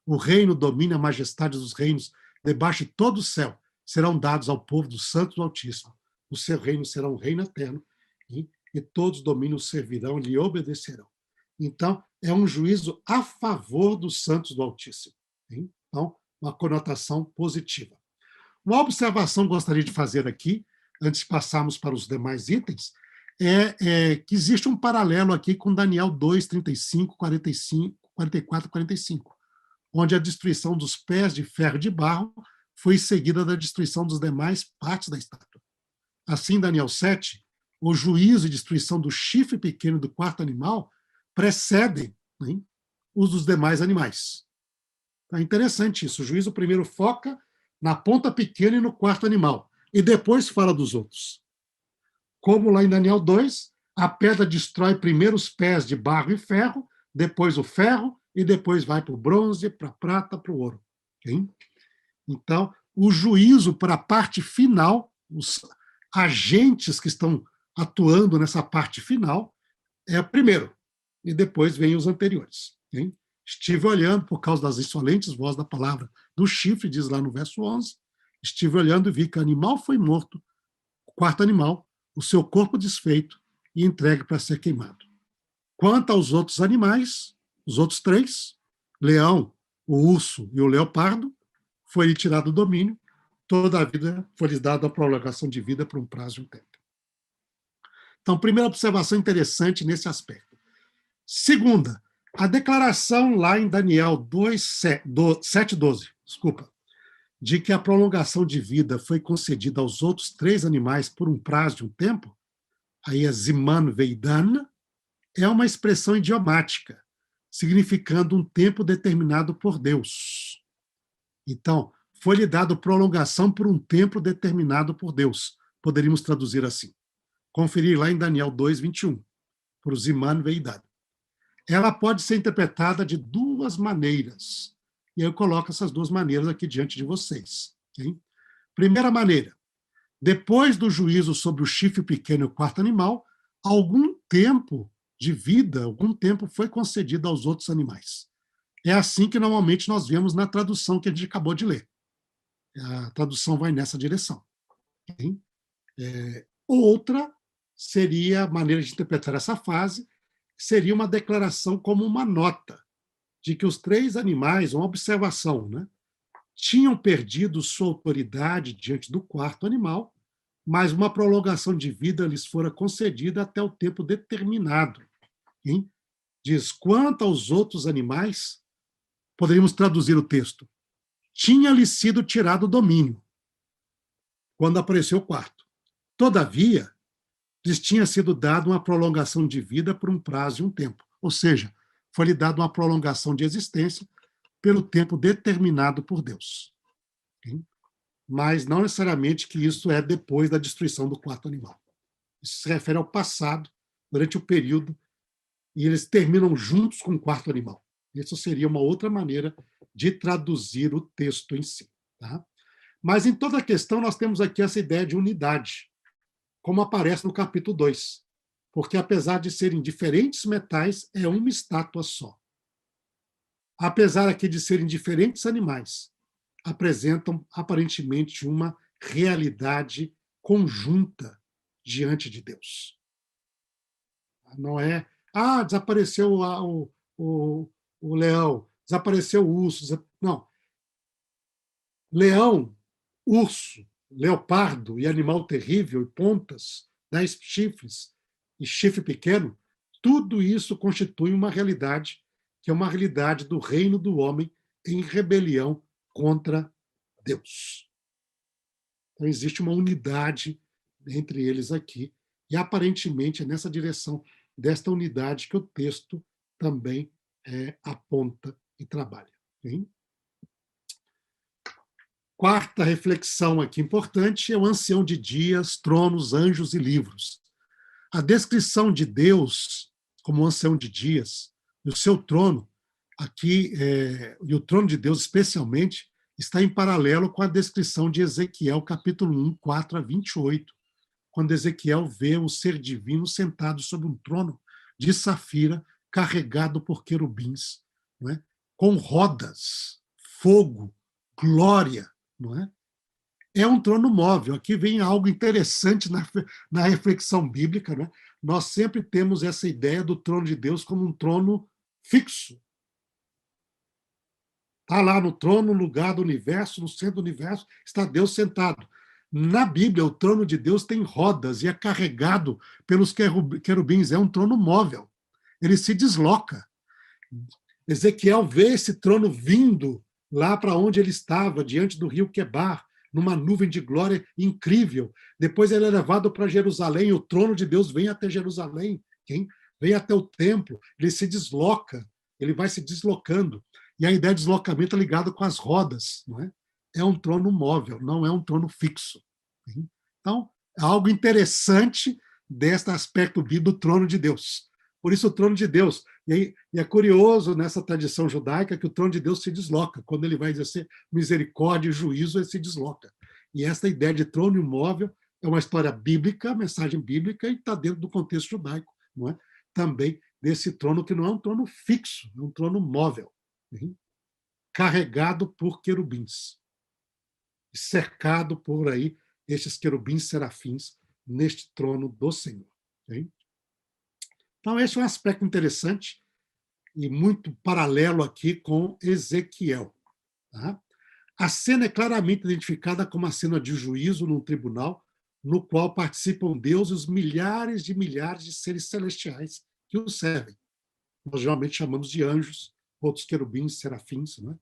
O reino, domina a majestade dos reinos, debaixo de todo o céu, serão dados ao povo dos santos do Altíssimo. O seu reino será um reino eterno, e todos os domínios servirão e lhe obedecerão. Então, é um juízo a favor dos santos do Altíssimo. Hein? Então, uma conotação positiva. Uma observação que gostaria de fazer aqui, antes de passarmos para os demais itens, é que existe um paralelo aqui com Daniel 2, 35, 45, 44, 45, onde a destruição dos pés de ferro e de barro foi seguida da destruição dos demais partes da estátua. Assim, Daniel 7, o juízo e destruição do chifre pequeno do quarto animal precedem, né, os dos demais animais. É interessante isso. O juízo primeiro foca na ponta pequena e no quarto animal, e depois fala dos outros. Como lá em Daniel 2, a pedra destrói primeiro os pés de barro e ferro, depois o ferro, e depois vai para o bronze, para a prata, para o ouro. Okay? Então, o juízo para a parte final, os agentes que estão atuando nessa parte final, é o primeiro, e depois vem os anteriores. Okay? Estive olhando, por causa das insolentes vozes da palavra do chifre, diz lá no verso 11, estive olhando e vi que o animal foi morto, o quarto animal, o seu corpo desfeito e entregue para ser queimado. Quanto aos outros animais, os outros três, leão, o urso e o leopardo, foi tirado do domínio, toda a vida foi-lhes dada a prolongação de vida por um prazo de um tempo. Então, primeira observação interessante nesse aspecto. Segunda, a declaração lá em Daniel 7:12, de que a prolongação de vida foi concedida aos outros três animais por um prazo de um tempo, aí é Ziman Veidan, é uma expressão idiomática, significando um tempo determinado por Deus. Então, foi-lhe dado prolongação por um tempo determinado por Deus. Poderíamos traduzir assim. Conferir lá em Daniel 2:21, por Ziman Veidan. Ela pode ser interpretada de duas maneiras. E eu coloco essas duas maneiras aqui diante de vocês. Okay? Primeira maneira, depois do juízo sobre o chifre pequeno e o quarto animal, algum tempo de vida, algum tempo foi concedido aos outros animais. É assim que normalmente nós vemos na tradução que a gente acabou de ler. A tradução vai nessa direção. Okay? Outra seria a maneira de interpretar essa fase, seria uma declaração como uma nota de que os três animais, uma observação, né, tinham perdido sua autoridade diante do quarto animal, mas uma prolongação de vida lhes fora concedida até o tempo determinado. Hein? Diz, quanto aos outros animais, poderíamos traduzir o texto, tinha-lhes sido tirado o domínio quando apareceu o quarto. Todavia, lhes tinha sido dado uma prolongação de vida por um prazo de um tempo. Ou seja, foi-lhe dado uma prolongação de existência pelo tempo determinado por Deus. Okay? Mas não necessariamente que isso é depois da destruição do quarto animal. Isso se refere ao passado, durante o período, e eles terminam juntos com o quarto animal. Isso seria uma outra maneira de traduzir o texto em si. Tá? Mas em toda a questão nós temos aqui essa ideia de unidade, como aparece no capítulo 2. Porque apesar de serem diferentes metais, é uma estátua só. Apesar aqui de serem diferentes animais, apresentam aparentemente uma realidade conjunta diante de Deus. Não é, desapareceu o leão, desapareceu o urso. Não. Leão, urso, leopardo e animal terrível, e pontas, 10 chifres e chifre pequeno, tudo isso constitui uma realidade, que é uma realidade do reino do homem em rebelião contra Deus. Então, existe uma unidade entre eles aqui, e aparentemente é nessa direção desta unidade que o texto também aponta e trabalha. Hein? Quarta reflexão aqui importante é o ancião de dias, tronos, anjos e livros. A descrição de Deus como ancião de dias, e o seu trono, aqui, e o trono de Deus especialmente, está em paralelo com a descrição de Ezequiel, capítulo 1, 4 a 28, quando Ezequiel vê o ser divino sentado sobre um trono de safira, carregado por querubins, não é? Com rodas, fogo, glória. Não é? É um trono móvel. Aqui vem algo interessante na reflexão bíblica. Não é? Nós sempre temos essa ideia do trono de Deus como um trono fixo. Está lá no trono, no lugar do universo, no centro do universo, está Deus sentado. Na Bíblia, o trono de Deus tem rodas e é carregado pelos querubins. É um trono móvel. Ele se desloca. Ezequiel vê esse trono vindo lá para onde ele estava, diante do rio Quebar, numa nuvem de glória incrível. Depois ele é levado para Jerusalém, o trono de Deus vem até Jerusalém, vem até o templo, ele se desloca, ele vai se deslocando. E a ideia de deslocamento é ligada com as rodas. Não é? É um trono móvel, não é um trono fixo. Então, é algo interessante deste aspecto do trono de Deus. Por isso, o trono de Deus. E é curioso nessa tradição judaica que o trono de Deus se desloca. Quando ele vai exercer misericórdia e juízo, ele se desloca. E essa ideia de trono imóvel é uma história bíblica, mensagem bíblica, e está dentro do contexto judaico, não é? Também desse trono que não é um trono fixo, é um trono móvel, carregado por querubins, cercado por aí estes querubins serafins neste trono do Senhor. Então, esse é um aspecto interessante e muito paralelo aqui com Ezequiel. Tá? A cena é claramente identificada como a cena de juízo num tribunal, no qual participam Deus e os milhares de seres celestiais que o servem. Nós geralmente chamamos de anjos, outros querubins, serafins, né?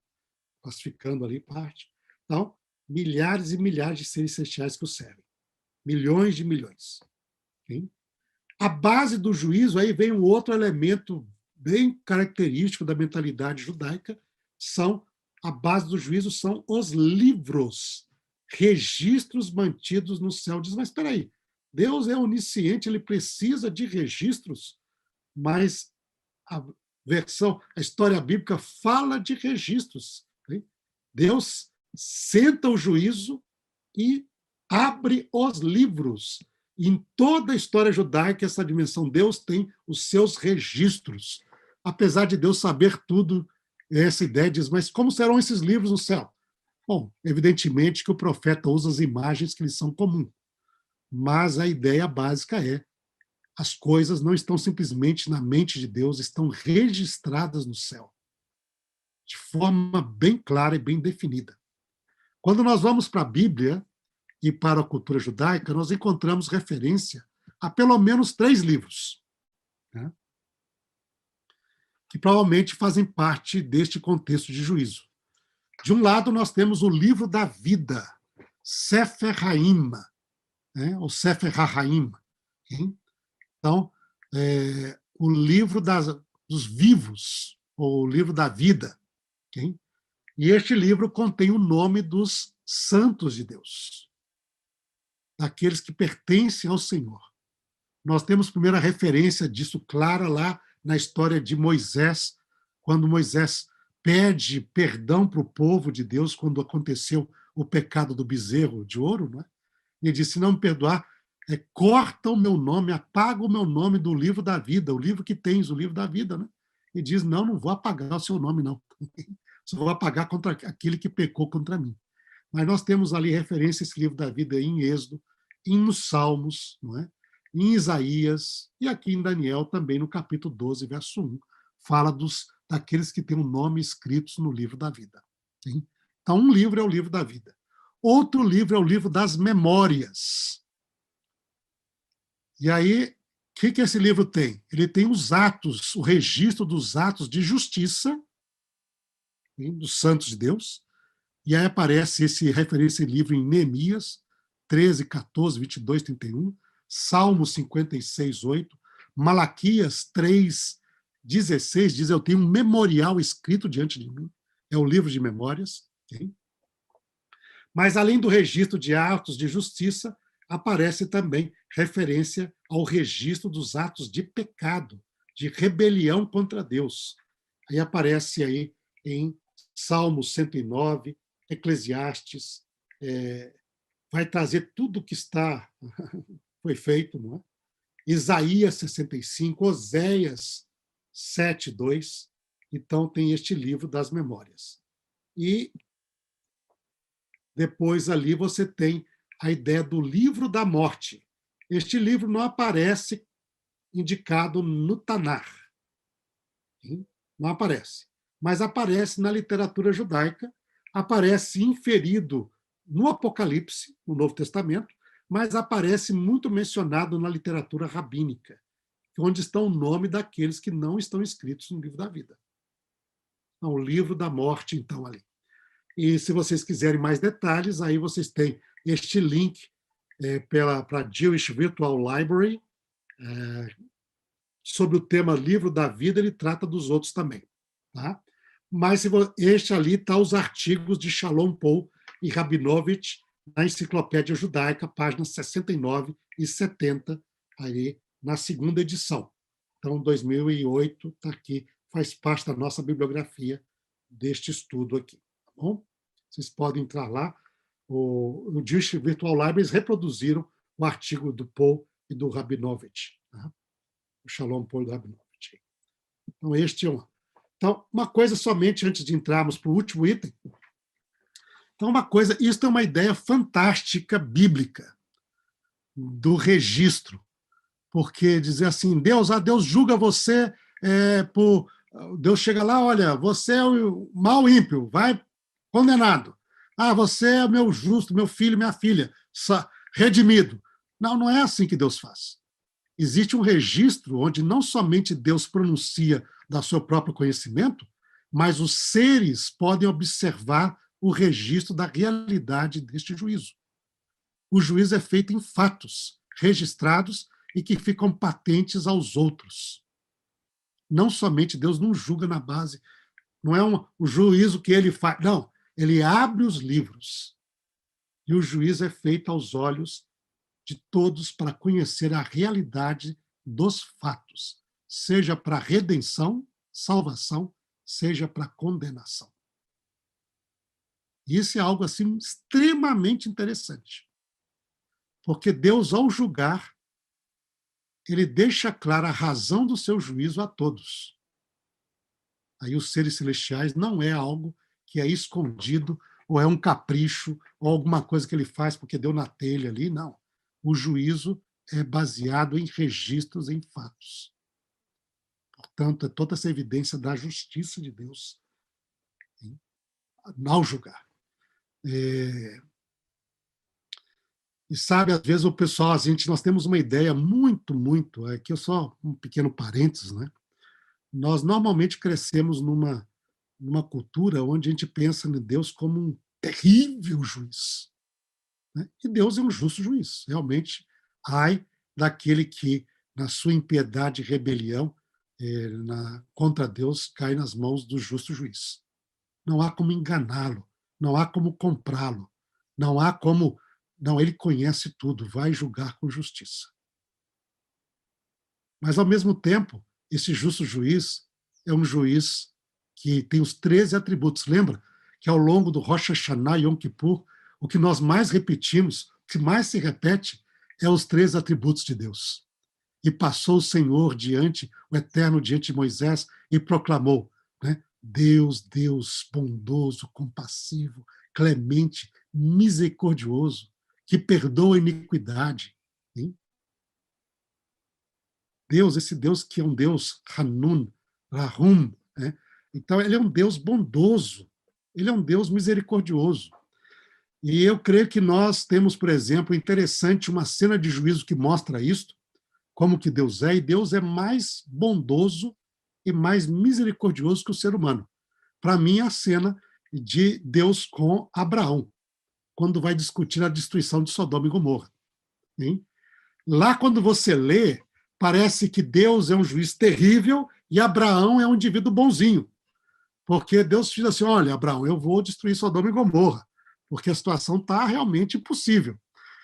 Classificando ali parte. Então, milhares e milhares de seres celestiais que o servem. Milhões de milhões. Okay? A base do juízo, aí vem um outro elemento bem característico da mentalidade judaica, a base do juízo são os livros, registros mantidos no céu. Diz, mas espera aí, Deus é onisciente, ele precisa de registros, mas a história bíblica fala de registros. Deus senta o juízo e abre os livros. Em toda a história judaica, essa dimensão, Deus tem os seus registros. Apesar de Deus saber tudo, essa ideia diz, mas como serão esses livros no céu? Bom, evidentemente que o profeta usa as imagens que lhes são comuns, mas a ideia básica é as coisas não estão simplesmente na mente de Deus, estão registradas no céu, de forma bem clara e bem definida. Quando nós vamos para a Bíblia e para a cultura judaica, nós encontramos referência a pelo menos 3 livros, né, que provavelmente fazem parte deste contexto de juízo. De um lado, nós temos o livro da vida, Sefer Haim, né, ou Sefer HaHaim. Então, o livro dos vivos, ou o livro da vida. E este livro contém o nome dos santos de Deus, daqueles que pertencem ao Senhor. Nós temos a primeira referência disso clara lá na história de Moisés, quando Moisés pede perdão para o povo de Deus quando aconteceu o pecado do bezerro de ouro, não é? E ele disse, se não me perdoar, corta o meu nome, apaga o meu nome do livro da vida, o livro que tens, o livro da vida, né? E diz, não vou apagar o seu nome, não. Só vou apagar contra aquele que pecou contra mim. Mas nós temos ali referência a esse livro da vida em Êxodo, nos Salmos, não é? Em Isaías, e aqui em Daniel, também no capítulo 12, verso 1, fala daqueles que têm o nome escritos no livro da vida. Sim? Então, um livro é o livro da vida. Outro livro é o livro das memórias. E aí, o que esse livro tem? Ele tem os atos, o registro dos atos de justiça, dos santos de Deus, e aí aparece esse livro em Neemias 13, 14, 22, 31, Salmo 56, 8, Malaquias 3, 16, diz, eu tenho um memorial escrito diante de mim, é o livro de memórias. Okay? Mas, além do registro de atos de justiça, aparece também referência ao registro dos atos de pecado, de rebelião contra Deus. Aí aparece aí em Salmo 109, Eclesiastes, vai trazer tudo o que foi feito, não é? Isaías 65, Oséias 7, 2. Então, tem este livro das memórias. E depois ali você tem a ideia do livro da morte. Este livro não aparece indicado no Tanar. Não aparece. mas aparece na literatura judaica, aparece inferido no Apocalipse, no Novo Testamento, mas aparece muito mencionado na literatura rabínica, onde está o nome daqueles que não estão escritos no livro da vida. Então, o livro da morte, então, ali. E se vocês quiserem mais detalhes, aí vocês têm este link para a Jewish Virtual Library, sobre o tema Livro da Vida, ele trata dos outros também. Tá? Mas este ali está os artigos de Shalom Paul e Rabinovich na Enciclopédia Judaica, páginas 69 e 70, aí, na segunda edição. Então, 2008 está aqui, faz parte da nossa bibliografia deste estudo aqui. Tá bom? Vocês podem entrar lá. O Jewish Virtual Libraries reproduziram o artigo do Paul e do Rabinovich. Tá? O Shalom Paul e do Rabinovich. Então, este é um. Então, uma coisa somente antes de entrarmos para o último item. Então, uma coisa, isso é uma ideia fantástica bíblica do registro, porque dizer assim, Deus julga você por. Deus chega lá, olha, você é o mau ímpio, vai condenado. Ah, você é meu justo, meu filho, minha filha, redimido. Não, não é assim que Deus faz. Existe um registro onde não somente Deus pronuncia do seu próprio conhecimento, mas os seres podem observar o registro da realidade deste juízo. O juízo é feito em fatos registrados e que ficam patentes aos outros. Não somente Deus não julga na base, não é o juízo que ele faz, não, ele abre os livros e o juízo é feito aos olhos de todos para conhecer a realidade dos fatos, seja para redenção, salvação, seja para condenação. Isso é algo assim extremamente interessante, porque Deus, ao julgar, ele deixa clara a razão do seu juízo a todos. Aí os seres celestiais não é algo que é escondido, ou é um capricho, ou alguma coisa que ele faz porque deu na telha ali, não. O juízo é baseado em registros, em fatos. Portanto, é toda essa evidência da justiça de Deus ao julgar. E sabe, às vezes o pessoal, nós temos uma ideia muito, aqui é só um pequeno parênteses, né? Nós normalmente crescemos numa cultura onde a gente pensa em Deus como um terrível juiz. Né? E Deus é um justo juiz. Realmente, ai daquele que, na sua impiedade e rebelião contra Deus, cai nas mãos do justo juiz. Não há como enganá-lo, não há como comprá-lo, não há como... Não, ele conhece tudo, vai julgar com justiça. Mas, ao mesmo tempo, esse justo juiz é um juiz que tem os 13 atributos. Lembra que ao longo do Rosh Hashanah e Yom Kippur, o que nós mais repetimos, o que mais se repete, é os 13 atributos de Deus. E passou o Senhor o Eterno diante de Moisés e proclamou, né? Deus, bondoso, compassivo, clemente, misericordioso, que perdoa a iniquidade. Hein? Deus, esse Deus que é um Deus Hanun, Rahum, né? Então ele é um Deus bondoso, ele é um Deus misericordioso. E eu creio que nós temos, por exemplo, interessante uma cena de juízo que mostra isto, como que Deus é, e Deus é mais bondoso e mais misericordioso que o ser humano. Para mim, é a cena de Deus com Abraão, quando vai discutir a destruição de Sodoma e Gomorra. Hein? Lá, quando você lê, parece que Deus é um juiz terrível e Abraão é um indivíduo bonzinho. Porque Deus diz assim, olha, Abraão, eu vou destruir Sodoma e Gomorra, porque a situação está realmente impossível.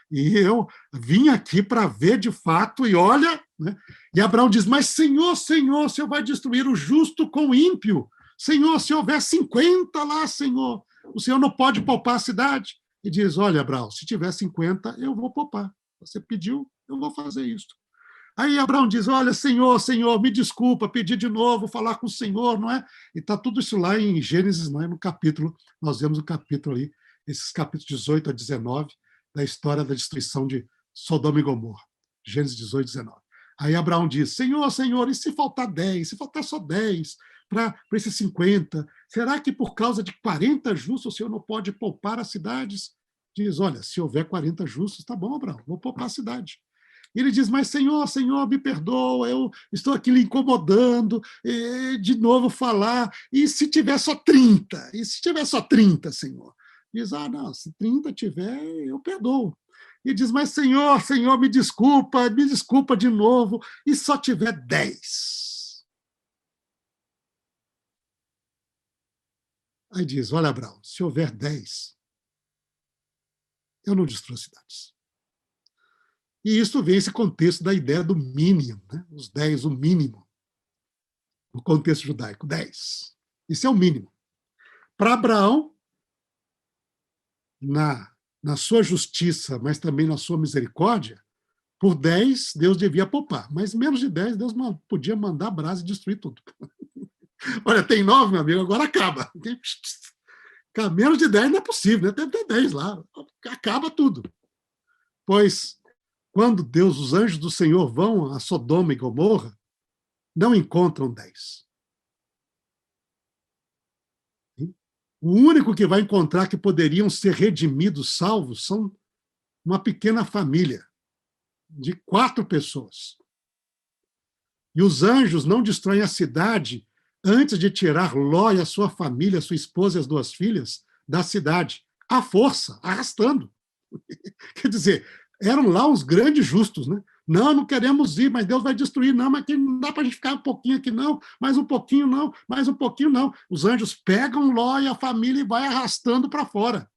E eu vim aqui para ver de fato, e olha... Né? E Abraão diz, mas Senhor, o Senhor vai destruir o justo com o ímpio. Senhor, se houver 50 lá, Senhor, o Senhor não pode poupar a cidade. E diz, olha, Abraão, se tiver 50, eu vou poupar. Você pediu, eu vou fazer isso. Aí Abraão diz, olha, Senhor, me desculpa, pedi de novo, falar com o Senhor, não é? E está tudo isso lá em Gênesis, não é? No capítulo, nós vemos o capítulo ali, esses capítulos 18 a 19, da história da destruição de Sodoma e Gomorra. Gênesis 18, 19. Aí Abraão diz, Senhor, e se faltar 10? Se faltar só 10? para esses 50? Será que por causa de 40 justos o Senhor não pode poupar as cidades? Diz, olha, se houver 40 justos, tá bom, Abraão, vou poupar a cidade. E ele diz, mas Senhor, Senhor, me perdoa, eu estou aqui lhe incomodando, de novo falar, e se tiver só 30? E se tiver só 30, Senhor? Diz, não, se 30 tiver, eu perdoo. E diz, mas Senhor, Senhor, me desculpa de novo, e só tiver 10. Aí diz, olha, Abraão, se houver 10, eu não destruo cidades. E isso vem esse contexto da ideia do mínimo, né? Os 10, o mínimo, no contexto judaico, 10. Isso é o mínimo. Para Abraão, na sua justiça, mas também na sua misericórdia, por 10, Deus devia poupar, mas menos de 10, Deus podia mandar a brasa e destruir tudo. Olha, tem 9, meu amigo, agora acaba. Menos de 10 não é possível, né? Tem que ter 10 lá, acaba tudo. Pois, quando Deus, os anjos do Senhor vão a Sodoma e Gomorra, não encontram 10. O único que vai encontrar que poderiam ser redimidos, salvos, são uma pequena família de 4 pessoas. E os anjos não destroem a cidade antes de tirar Ló e a sua família, a sua esposa e as 2 filhas, da cidade, à força, arrastando. Quer dizer, eram lá os grandes justos, né? Não queremos ir, mas Deus vai destruir. Não, mas não dá para a gente ficar um pouquinho aqui, não. Mais um pouquinho, não. Mais um pouquinho, não. Os anjos pegam Ló e a família e vai arrastando para fora.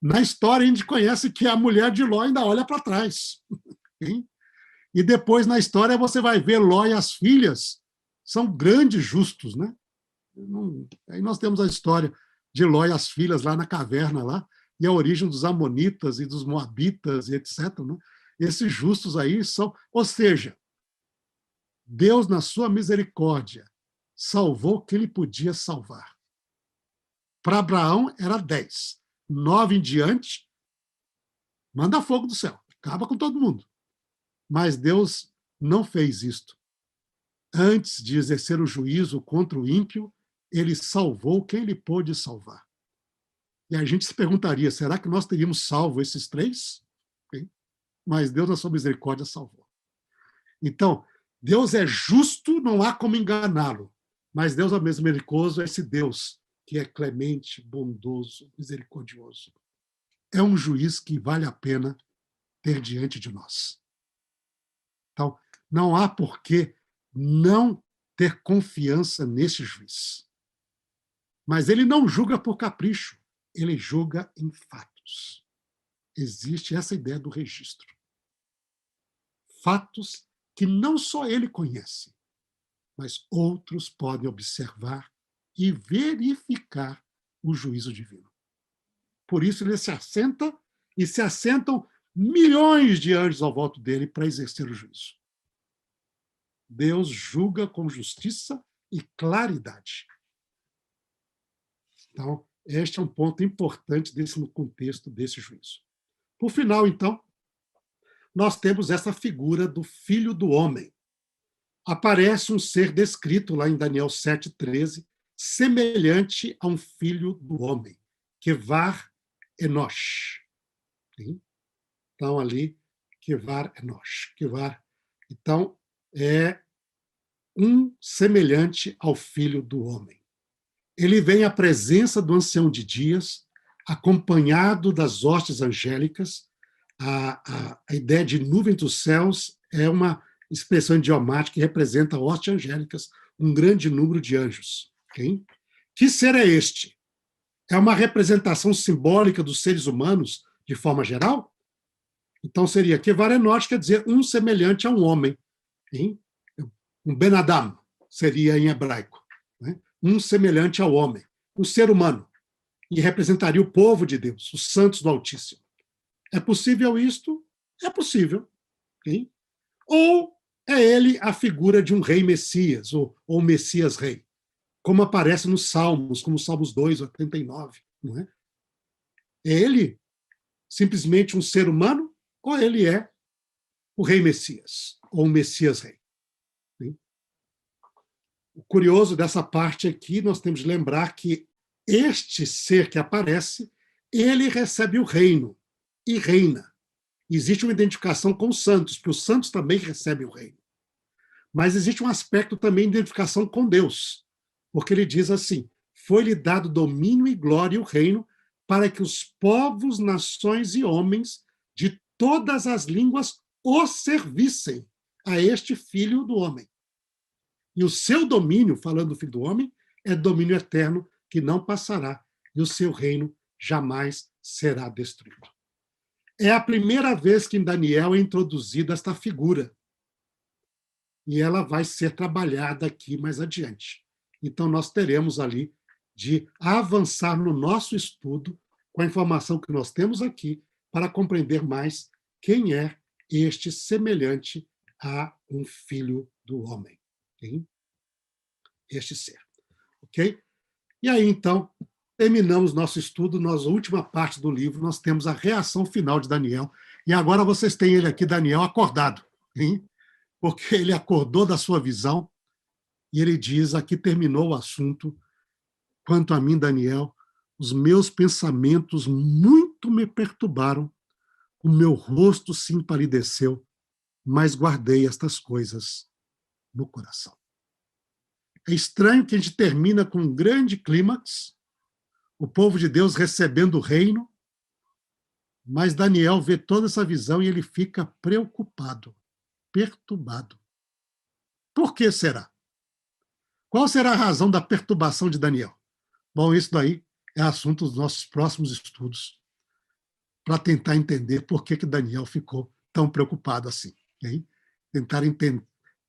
Na história, a gente conhece que a mulher de Ló ainda olha para trás. E depois, na história, você vai ver Ló e as filhas são grandes justos, né? Aí nós temos a história de Ló e as filhas lá na caverna, lá, e a origem dos amonitas e dos moabitas, e etc. Né? Esses justos aí são... Ou seja, Deus, na sua misericórdia, salvou o que ele podia salvar. Para Abraão, era 10. 9 em diante, manda fogo do céu, acaba com todo mundo. Mas Deus não fez isto. Antes de exercer o juízo contra o ímpio, ele salvou quem ele pôde salvar. E a gente se perguntaria, será que nós teríamos salvo esses 3? Mas Deus, na sua misericórdia, salvou. Então, Deus é justo, não há como enganá-lo. Mas Deus é misericordioso, é esse Deus que é clemente, bondoso, misericordioso. É um juiz que vale a pena ter diante de nós. Então, não há por que não ter confiança nesse juiz. Mas ele não julga por capricho, ele julga em fatos. Existe essa ideia do registro. Fatos que não só ele conhece, mas outros podem observar e verificar o juízo divino. Por isso ele se assenta e se assentam milhões de anjos ao volta dele para exercer o juízo. Deus julga com justiça e claridade. Então, este é um ponto importante no contexto desse juízo. Por final, então, nós temos essa figura do Filho do Homem. Aparece um ser descrito lá em Daniel 7,13, semelhante a um filho do homem, Kevar Enosh. Então, ali, Kevar Enosh. Então, é um semelhante ao filho do homem. Ele vem à presença do ancião de dias, acompanhado das hostes angélicas. A ideia de nuvem dos céus é uma expressão idiomática que representa hostes angélicas, um grande número de anjos. Okay? Que ser é este? É uma representação simbólica dos seres humanos, de forma geral? Então seria Kevar Enosh, quer dizer um semelhante a um homem. Okay? Um Ben Adam seria em hebraico. Né? Um semelhante ao homem, um ser humano, e representaria o povo de Deus, os santos do Altíssimo. É possível isto? É possível. Okay? Ou é ele a figura de um rei Messias, ou Messias rei, como aparece nos Salmos, como Salmos 2, 89. Não é? É ele simplesmente um ser humano, ou ele é o rei Messias, ou o Messias rei? o curioso dessa parte aqui, nós temos de lembrar que este ser que aparece, ele recebe o reino e reina. Existe uma identificação com os santos, porque os santos também recebem o reino. Mas existe um aspecto também de identificação com Deus, porque ele diz assim: foi-lhe dado domínio e glória e o reino para que os povos, nações e homens de todas as línguas o servissem a este Filho do Homem. E o seu domínio, falando do Filho do Homem, é domínio eterno que não passará, e o seu reino jamais será destruído. É a primeira vez que em Daniel é introduzida esta figura. E ela vai ser trabalhada aqui mais adiante. Então, nós teremos ali de avançar no nosso estudo com a informação que nós temos aqui para compreender mais quem é este semelhante a um filho do homem. Okay? Este ser. Ok? E aí, então, terminamos nosso estudo. Na última parte do livro, nós temos a reação final de Daniel. E agora vocês têm ele aqui, Daniel, acordado. Hein? Porque ele acordou da sua visão e ele diz: aqui terminou o assunto. Quanto a mim, Daniel, os meus pensamentos muito me perturbaram, o meu rosto se empalideceu, mas guardei estas coisas no coração. É estranho que a gente termina com um grande clímax, o povo de Deus recebendo o reino, mas Daniel vê toda essa visão e ele fica preocupado, perturbado. Por que será? Qual será a razão da perturbação de Daniel? Bom, isso daí é assunto dos nossos próximos estudos, para tentar entender por que Daniel ficou tão preocupado assim. Okay? Tentar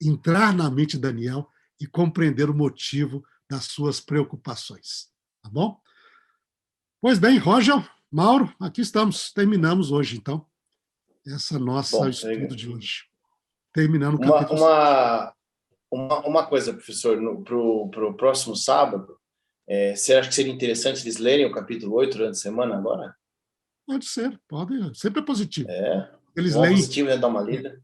entrar na mente de Daniel e compreender o motivo das suas preocupações. Tá bom? Pois bem, Roger, Mauro, aqui estamos. Terminamos hoje, então, essa nossa estudo de hoje. Terminando o capítulo 7. Uma coisa, professor, para o próximo sábado, você acha que seria interessante eles lerem o capítulo 8 durante a semana agora? Pode ser, pode. Sempre é positivo. Eles leem. Positivo, né? Dar uma lida.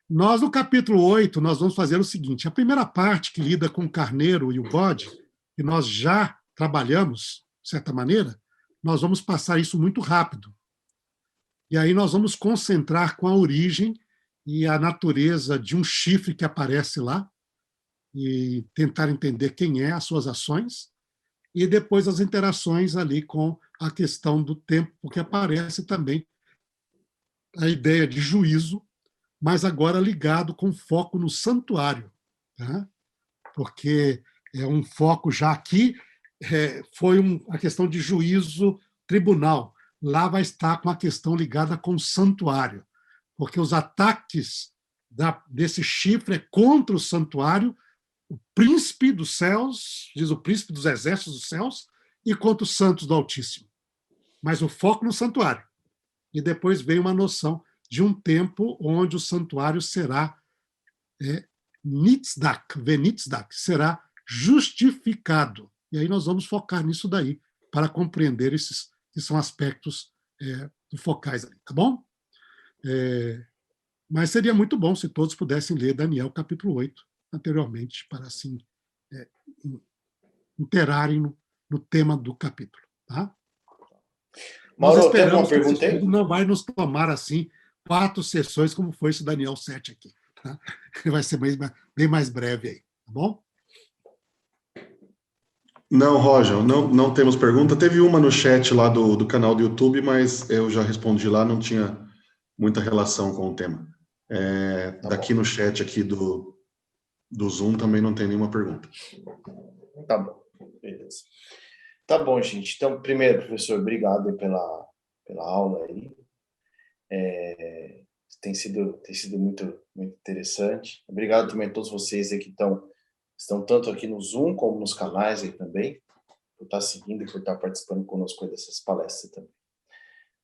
Nós, no capítulo 8, nós vamos fazer o seguinte: a primeira parte, que lida com o carneiro e o bode, que nós já trabalhamos, de certa maneira, nós vamos passar isso muito rápido. E aí nós vamos concentrar com a origem e a natureza de um chifre que aparece lá, e tentar entender quem é, as suas ações, e depois as interações ali com a questão do tempo, porque aparece também a ideia de juízo, mas agora ligado com foco no santuário, tá? Porque é um foco já aqui, foi a questão de juízo tribunal. Lá vai estar com a questão ligada com o santuário, porque os ataques desse chifre é contra o santuário, o príncipe dos céus, diz o príncipe dos exércitos dos céus, e contra os santos do Altíssimo. Mas o foco no santuário. E depois vem uma noção de um tempo onde o santuário será Venitzdaq, será justificado. E aí nós vamos focar nisso daí, para compreender esses que são aspectos focais ali, tá bom? Mas seria muito bom se todos pudessem ler Daniel capítulo 8 anteriormente, para assim interarem no tema do capítulo. Tá? Mauro, nós esperamos tem alguma que esse estudo não vai nos tomar assim 4 sessões, como foi esse Daniel 7 aqui. Tá? Vai ser bem mais breve aí, tá bom? Não, Roger, não temos pergunta. Teve uma no chat lá do canal do YouTube, mas eu já respondi lá, não tinha muita relação com o tema. Daqui no chat aqui do Zoom também não tem nenhuma pergunta. Tá bom, beleza. Tá bom, gente. Então, primeiro, professor, obrigado pela aula aí. Tem sido muito, muito interessante. Obrigado também a todos vocês aí que estão tanto aqui no Zoom como nos canais aí também, por estar seguindo e por estar participando conosco dessas palestras também.